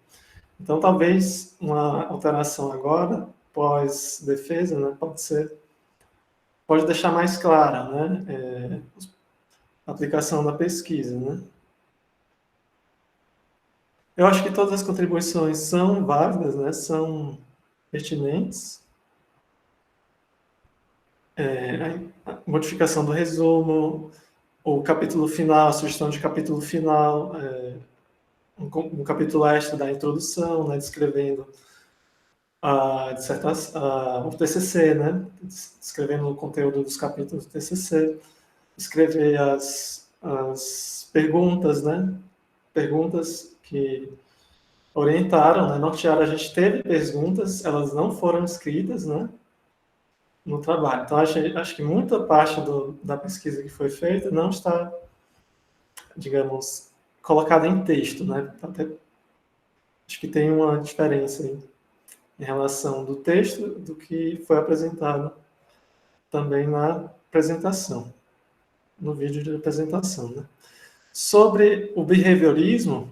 Então, talvez uma alteração agora, pós-defesa, né? Pode deixar mais clara, né? A aplicação da pesquisa, né? Eu acho que todas as contribuições são válidas, né? São pertinentes. A modificação do resumo, o capítulo final, a sugestão de capítulo final, um capítulo extra da introdução, né? Descrevendo a dissertação, o TCC, né? Descrevendo o conteúdo dos capítulos do TCC, escrever as perguntas, né? Perguntas que orientaram, né? Nortearam. A gente teve perguntas, elas não foram escritas, né? No trabalho. Então, acho que muita parte da pesquisa que foi feita não está, digamos, colocada em texto, né? Acho que tem uma diferença aí em relação do texto do que foi apresentado também na apresentação, no vídeo de apresentação, né? Sobre o behaviorismo,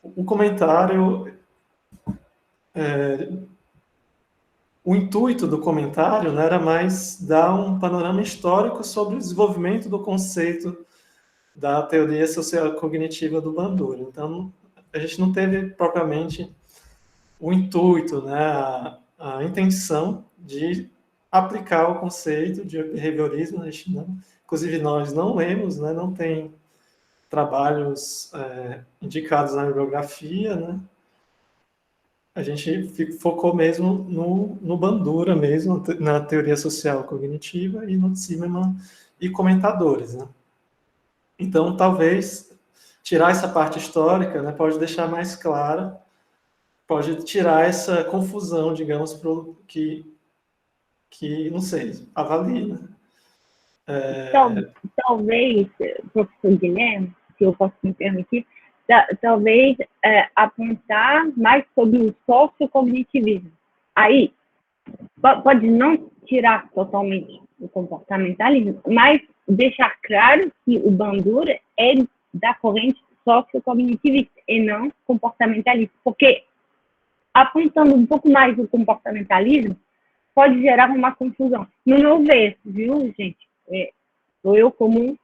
o comentário, o intuito do comentário, né, era mais dar um panorama histórico sobre o desenvolvimento do conceito da teoria social cognitiva do Bandura. Então, a gente não teve propriamente o intuito, né, a intenção de aplicar o conceito de behaviorismo. A gente não, inclusive, nós não lemos, né, não tem trabalhos indicados na bibliografia, né? A gente focou mesmo no Bandura mesmo, na teoria social cognitiva e no Zimmermann e comentadores, né? Então, talvez tirar essa parte histórica, né, pode deixar mais clara, pode tirar essa confusão, digamos, para que, não sei, avalie, né? Talvez, professor Guilherme, se eu posso me permitir, talvez apontar mais sobre o sociocognitivismo. Aí, pode não tirar totalmente o comportamentalismo, mas deixar claro que o Bandura é da corrente sociocognitivista e não comportamentalista, porque apontando um pouco mais o comportamentalismo pode gerar uma confusão. No meu ver, viu, gente? Sou eu como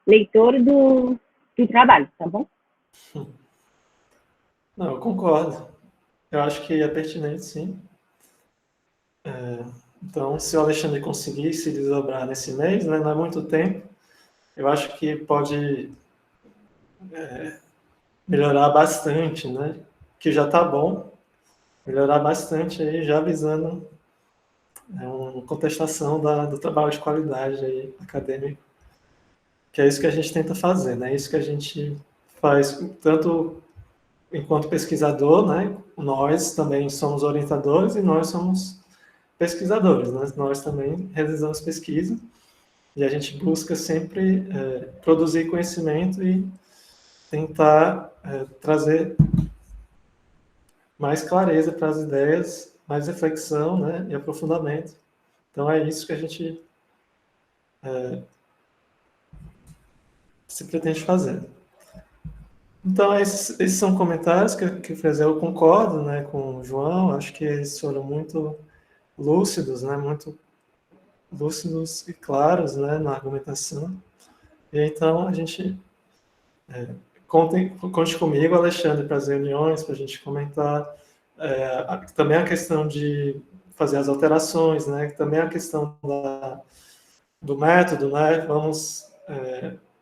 leitor do trabalho, tá bom? Não, eu concordo. Eu acho que é pertinente, sim. Então, se o Alexandre conseguir se desdobrar nesse mês, né, não é muito tempo, eu acho que pode melhorar bastante, né? Que já está bom, melhorar bastante aí, já visando uma contestação do trabalho de qualidade aí, acadêmico, que é isso que a gente tenta fazer, né? É isso que a gente faz, tanto enquanto pesquisador, né? Nós também somos orientadores e nós somos pesquisadores, né? Nós também realizamos pesquisa e a gente busca sempre produzir conhecimento e tentar trazer mais clareza para as ideias, mais reflexão, né, e aprofundamento. Então, é isso que a gente se pretende fazer. Então, esses são comentários que eu concordo, né, com o João, acho que eles foram muito lúcidos, né, muito lúcidos e claros, né, na argumentação. E então, a gente Conte comigo, Alexandre, para as reuniões, para a gente comentar. Também a questão de fazer as alterações, né? Também a questão do método, né? Vamos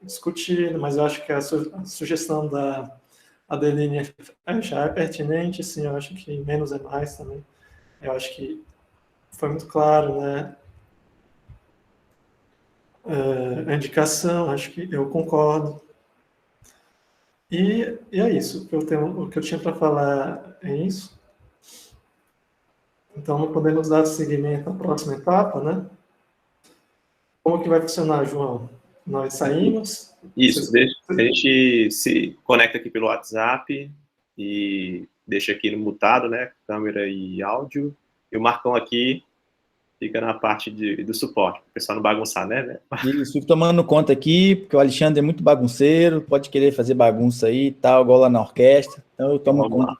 discutir, mas eu acho que a sugestão da Adeline já é pertinente, sim, eu acho que menos é mais também. Eu acho que foi muito claro, né? A indicação, acho que eu concordo. E é isso, o que eu tinha para falar é isso. Então, não podemos dar seguimento à próxima etapa, né? Como que vai funcionar, João? Nós saímos... Isso, a gente se conecta aqui pelo WhatsApp e deixa aqui no mutado, né? Câmera e áudio. E o Marcão aqui fica na parte do suporte, para o pessoal não bagunçar, né? Isso, fico tomando conta aqui, porque o Alexandre é muito bagunceiro, pode querer fazer bagunça aí e tal, igual lá na orquestra. Então eu tomo conta,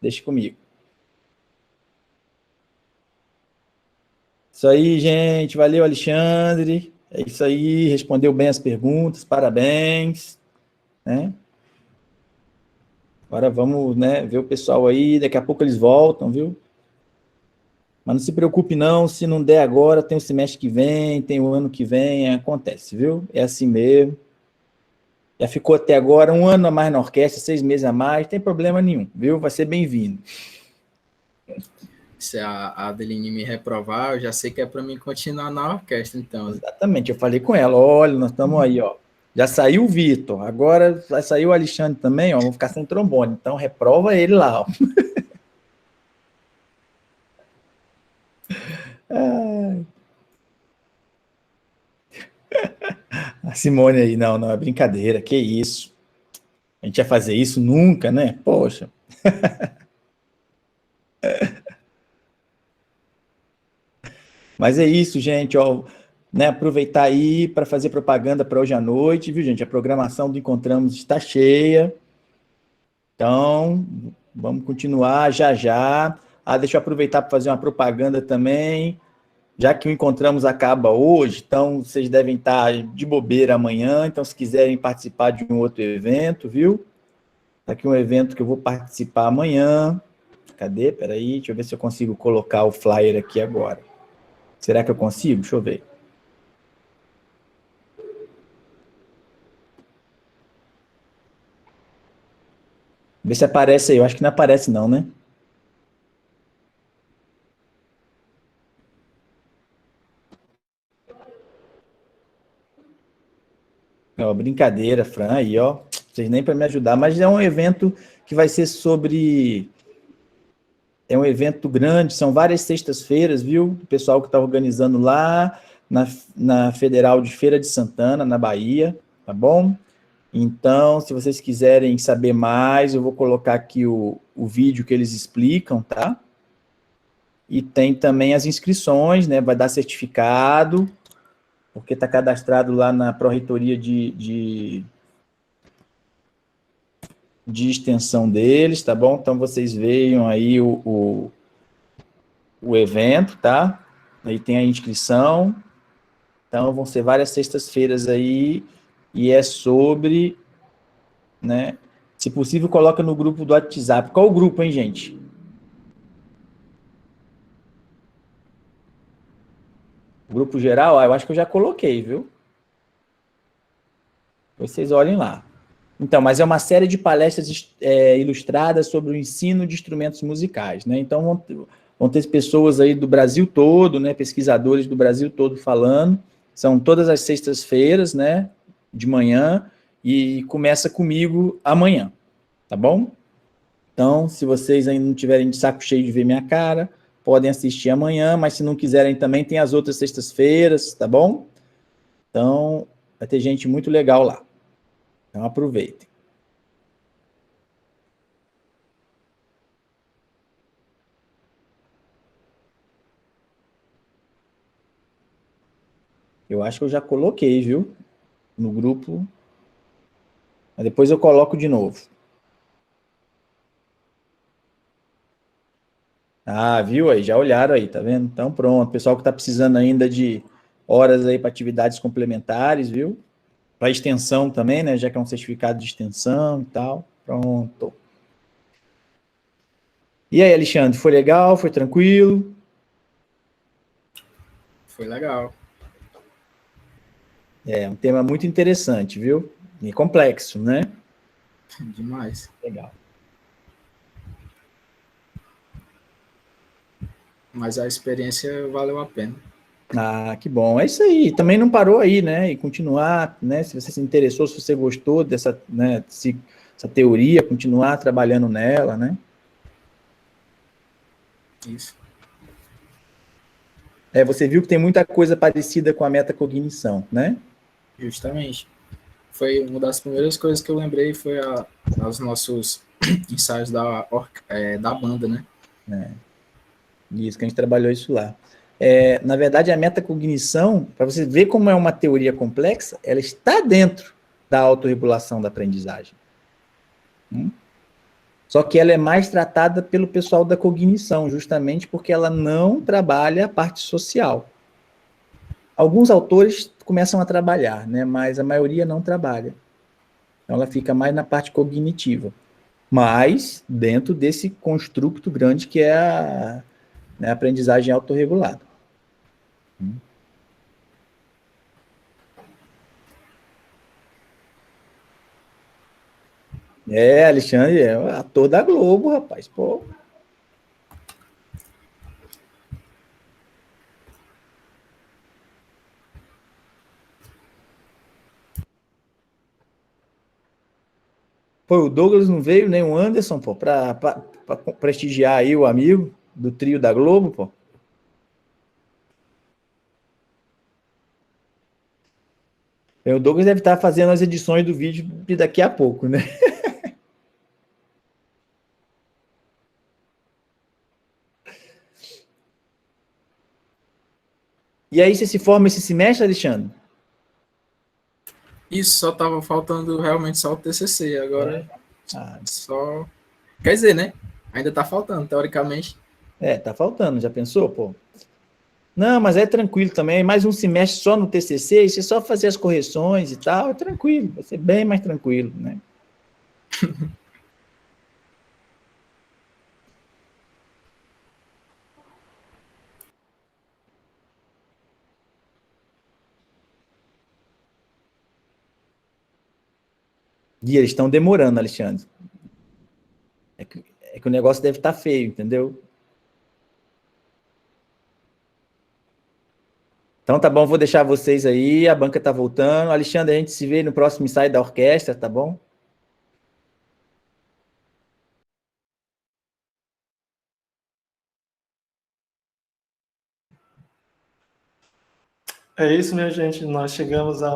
deixa comigo. Isso aí, gente. Valeu, Alexandre. É isso aí, respondeu bem as perguntas, parabéns. Né? Agora vamos, né, ver o pessoal aí, daqui a pouco eles voltam, viu? Mas não se preocupe não, se não der agora, tem o semestre que vem, tem o ano que vem, acontece, viu? É assim mesmo. Já ficou até agora 1 ano a mais na orquestra, 6 meses a mais, não tem problema nenhum, viu? Vai ser bem-vindo. Se a Adeline me reprovar, eu já sei que é para mim continuar na orquestra, então. Exatamente, eu falei com ela, olha, nós estamos aí, ó. Já saiu o Vitor, agora vai sair o Alexandre também, ó, vamos ficar sem trombone, então reprova ele lá, ó. A Simone aí, não, é brincadeira, que isso. A gente ia fazer isso nunca, né? Poxa. Mas é isso, gente, ó, né, aproveitar aí para fazer propaganda para hoje à noite, viu, gente? A programação do Encontramos está cheia. Então, vamos continuar já. Deixa eu aproveitar para fazer uma propaganda também. Já que o Encontramos acaba hoje, então vocês devem estar de bobeira amanhã, então se quiserem participar de um outro evento, viu? Tá aqui um evento que eu vou participar amanhã. Cadê? Peraí, deixa eu ver se eu consigo colocar o flyer aqui agora. Será que eu consigo? Deixa eu ver. Vê se aparece aí. Eu acho que não aparece não, né? Ó, brincadeira, Fran, aí, ó. Vocês nem para me ajudar, mas é um evento que vai ser sobre... É um evento grande, são várias sextas-feiras, viu? O pessoal que está organizando lá na Federal de Feira de Santana, na Bahia, tá bom? Então, se vocês quiserem saber mais, eu vou colocar aqui o vídeo que eles explicam, tá? E tem também as inscrições, né? Vai dar certificado, porque está cadastrado lá na Pró-Reitoria de extensão deles, tá bom? Então, vocês vejam aí o evento, tá? Aí tem a inscrição. Então, vão ser várias sextas-feiras aí, e é sobre, né? Se possível, coloca no grupo do WhatsApp. Qual o grupo, hein, gente? O grupo geral? Eu acho que eu já coloquei, viu? Vocês olhem lá. Então, mas é uma série de palestras ilustradas sobre o ensino de instrumentos musicais, né? Então, vão ter pessoas aí do Brasil todo, né? Pesquisadores do Brasil todo falando. São todas as sextas-feiras, né? De manhã, e começa comigo amanhã, tá bom? Então, se vocês ainda não tiverem de saco cheio de ver minha cara, podem assistir amanhã, mas se não quiserem também, tem as outras sextas-feiras, tá bom? Então, vai ter gente muito legal lá. Então, aproveitem. Eu acho que eu já coloquei, viu? No grupo. Mas depois eu coloco de novo. Viu aí? Já olharam aí, tá vendo? Então, pronto. Pessoal que tá precisando ainda de horas aí para atividades complementares, viu? para extensão também, né? Já que é um certificado de extensão e tal. Pronto. E aí, Alexandre, foi legal? Foi tranquilo? Foi legal. É um tema muito interessante, viu? E complexo, né? Demais. Legal. Mas a experiência valeu a pena. Ah, que bom. É isso aí. Também não parou aí, né? E continuar, né? Se você se interessou, se você gostou dessa, né? Essa teoria, continuar trabalhando nela, né? Isso. Você viu que tem muita coisa parecida com a metacognição, né? Justamente. Foi uma das primeiras coisas que eu lembrei, foi os nossos ensaios da banda, né? Isso, que a gente trabalhou isso lá. Na verdade, a metacognição, para você ver como é uma teoria complexa, ela está dentro da autorregulação da aprendizagem. Só que ela é mais tratada pelo pessoal da cognição, justamente porque ela não trabalha a parte social. Alguns autores começam a trabalhar, né, mas a maioria não trabalha. Então ela fica mais na parte cognitiva. Mas dentro desse construto grande que é a, né, a aprendizagem autorregulada. Alexandre é ator da Globo, rapaz. Pô. Pô, o Douglas não veio, nem o Anderson, pô, para prestigiar aí o amigo do trio da Globo, pô. O Douglas deve estar fazendo as edições do vídeo de daqui a pouco, né? E aí você se forma esse semestre, Alexandre? Isso, só tava faltando realmente só o TCC, agora Ah, só... Quer dizer, né? Ainda tá faltando, teoricamente. tá faltando, já pensou, pô? Não, mas é tranquilo também, mais um semestre só no TCC, e você só fazer as correções e tal, é tranquilo, vai ser bem mais tranquilo, né? E eles estão demorando, Alexandre. É que o negócio deve estar feio, entendeu? Então tá bom, vou deixar vocês aí, a banca tá voltando. Alexandre, a gente se vê no próximo ensaio da orquestra, tá bom? É isso, minha gente. Nós chegamos a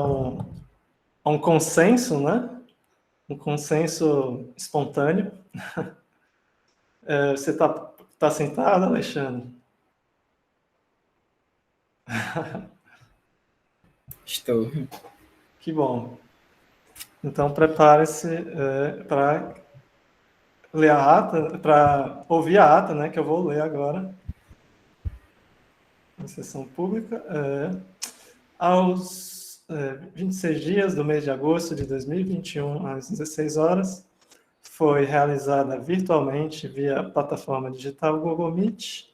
um consenso, né? Um consenso espontâneo. Você tá sentado, Alexandre? Estou. Que bom. Então, prepare-se para ler a ata, para ouvir a ata, né? Que eu vou ler agora. Na sessão pública. Aos 26 dias do mês de agosto de 2021, às 16 horas, foi realizada virtualmente via plataforma digital Google Meet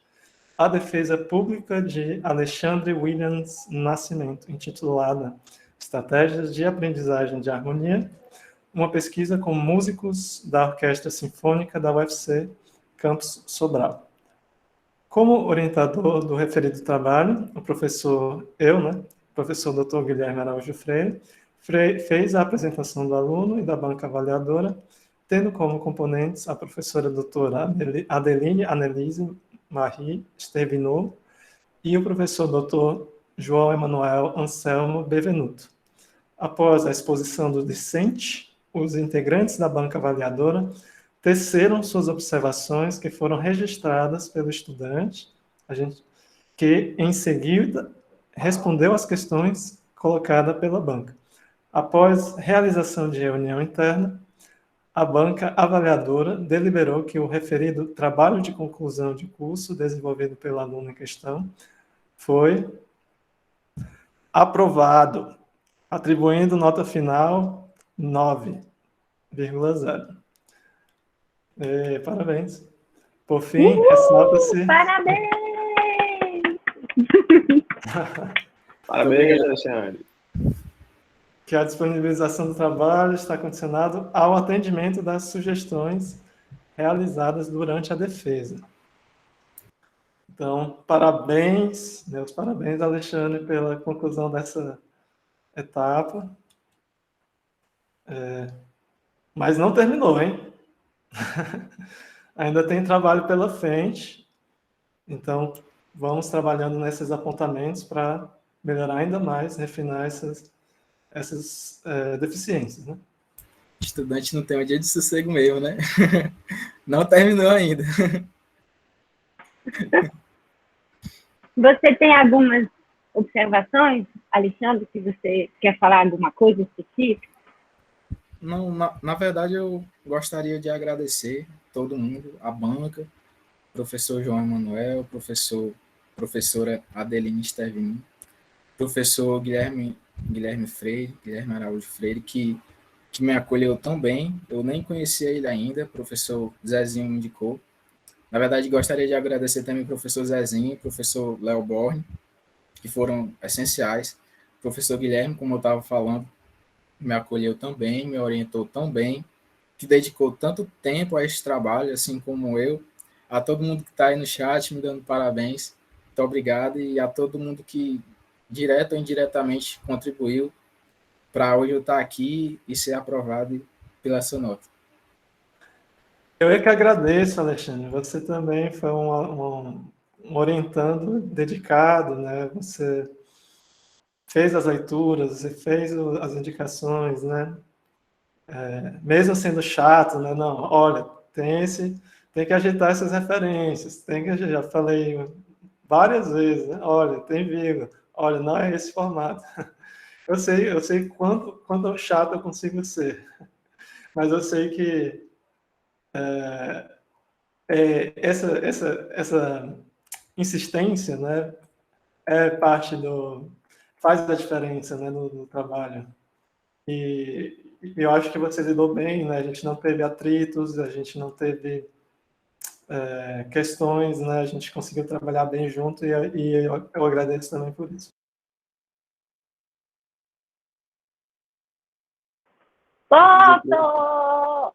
a defesa pública de Alexandre Williams Nascimento, intitulada Estratégias de Aprendizagem de Harmonia, uma pesquisa com músicos da Orquestra Sinfônica da UFC Campus Sobral. Como orientador do referido trabalho, o professor Dr. Guilherme Araújo Freire, fez a apresentação do aluno e da banca avaliadora, tendo como componentes a professora doutora Adeline Annelise Marie Stevinot e o professor Dr. João Emanuel Anselmo Bevenuto. Após a exposição do discente, os integrantes da banca avaliadora teceram suas observações que foram registradas pelo estudante, que em seguida respondeu às questões colocadas pela banca. Após realização de reunião interna, a banca avaliadora deliberou que o referido trabalho de conclusão de curso desenvolvido pelo aluno em questão foi aprovado. atribuindo nota final 9,0. Parabéns. Por fim, ressalta-se... Parabéns! Parabéns, Alexandre. Que a disponibilização do trabalho está condicionado ao atendimento das sugestões realizadas durante a defesa. Então, parabéns, meus parabéns, Alexandre, pela conclusão dessa etapa. Mas não terminou, hein? Ainda tem trabalho pela frente. Então, vamos trabalhando nesses apontamentos para melhorar ainda mais, refinar essas deficiências, né? Estudante não tem um dia de sossego mesmo, né? Não terminou ainda. Você tem algumas observações, Alexandre, que você quer falar alguma coisa específica? Não, na verdade, eu gostaria de agradecer todo mundo, a banca, professor João Emanuel, professora Adeline Stervin, professor Guilherme Araújo Freire, que me acolheu tão bem. Eu nem conhecia ele ainda, professor Zezinho me indicou. Na verdade, gostaria de agradecer também ao professor Zezinho, professor Léo Borne, que foram essenciais. O professor Guilherme, como eu estava falando, me acolheu tão bem, me orientou tão bem, que dedicou tanto tempo a esse trabalho, assim como eu. A todo mundo que está aí no chat me dando parabéns, muito obrigado, e a todo mundo que, direto ou indiretamente, contribuiu para hoje eu estar aqui e ser aprovado pela sua nota. Eu é que agradeço, Alexandre. Você também foi um orientando dedicado, né? Você fez as leituras, você fez as indicações, né? Mesmo sendo chato, né? Não, olha, tem que ajeitar essas referências, já falei várias vezes, né? Olha, tem vírgula, olha, não é esse formato. Eu sei quanto chato eu consigo ser, mas eu sei que essa insistência, né, faz a diferença, né, no trabalho. E eu acho que você lidou bem, né? A gente não teve atritos, a gente não teve questões, né? A gente conseguiu trabalhar bem junto e eu agradeço também por isso. Foto!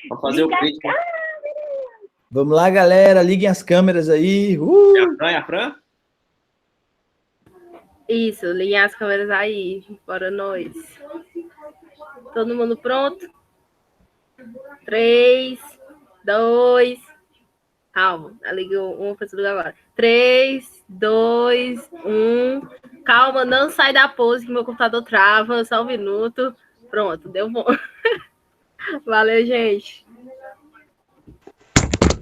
Vamos fazer o print. Vamos lá, galera, liguem as câmeras aí. É a Fran? Isso, liguem as câmeras aí. Bora nós. Todo mundo pronto? 3, 2... Calma, ligou uma pessoa agora. 3, 2, 1... Calma, não sai da pose que meu computador trava. Só um minuto. Pronto, deu bom. Valeu, gente.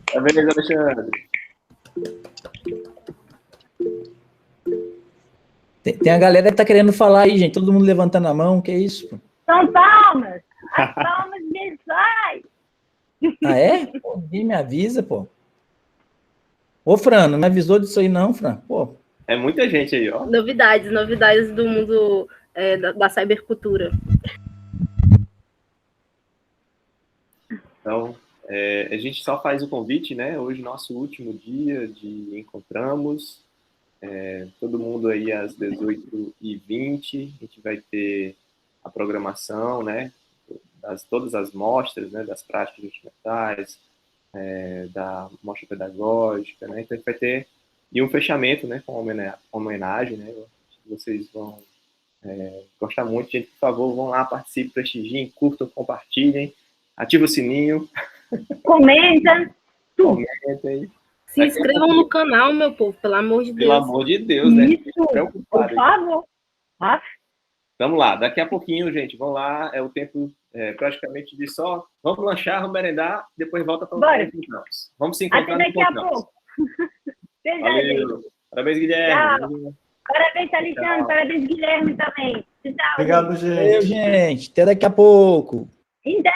Parabéns, Alexandre. Tem a galera que tá querendo falar aí, gente. Todo mundo levantando a mão, que é isso? Pô? São palmas! As palmas visuais! Ah, é? Pô, ninguém me avisa, pô. Ô, Fran, não me avisou disso aí não, Fran. Pô. É muita gente aí, ó. Novidades do mundo da cybercultura. Então, a gente só faz o convite, né? Hoje, nosso último dia de encontramos. Todo mundo aí às 18h20. A gente vai ter a programação, né? Todas as mostras, né? Das práticas instrumentais, da mostra pedagógica, né? Então, a gente vai ter um fechamento, né? Com homenagem, né? Vocês vão gostar muito. Gente, por favor, vão lá, participem, prestigiem, curtam, compartilhem, ativem o sininho. Comenta. Comentem. Se inscrevam no canal, meu povo, pelo amor de Deus. Pelo amor de Deus, né? Isso, por favor. Vamos lá, daqui a pouquinho, gente, vamos lá, é o tempo praticamente de só, vamos lanchar, vamos merendar, depois volta para os encontros. Vamos se encontrar até daqui a pouco. Valeu. Parabéns, Guilherme. Tchau. Parabéns, Alexandre. Tchau. Parabéns, Guilherme também. Tchau. Obrigado, gente. Valeu, gente. Até daqui a pouco. Em 10.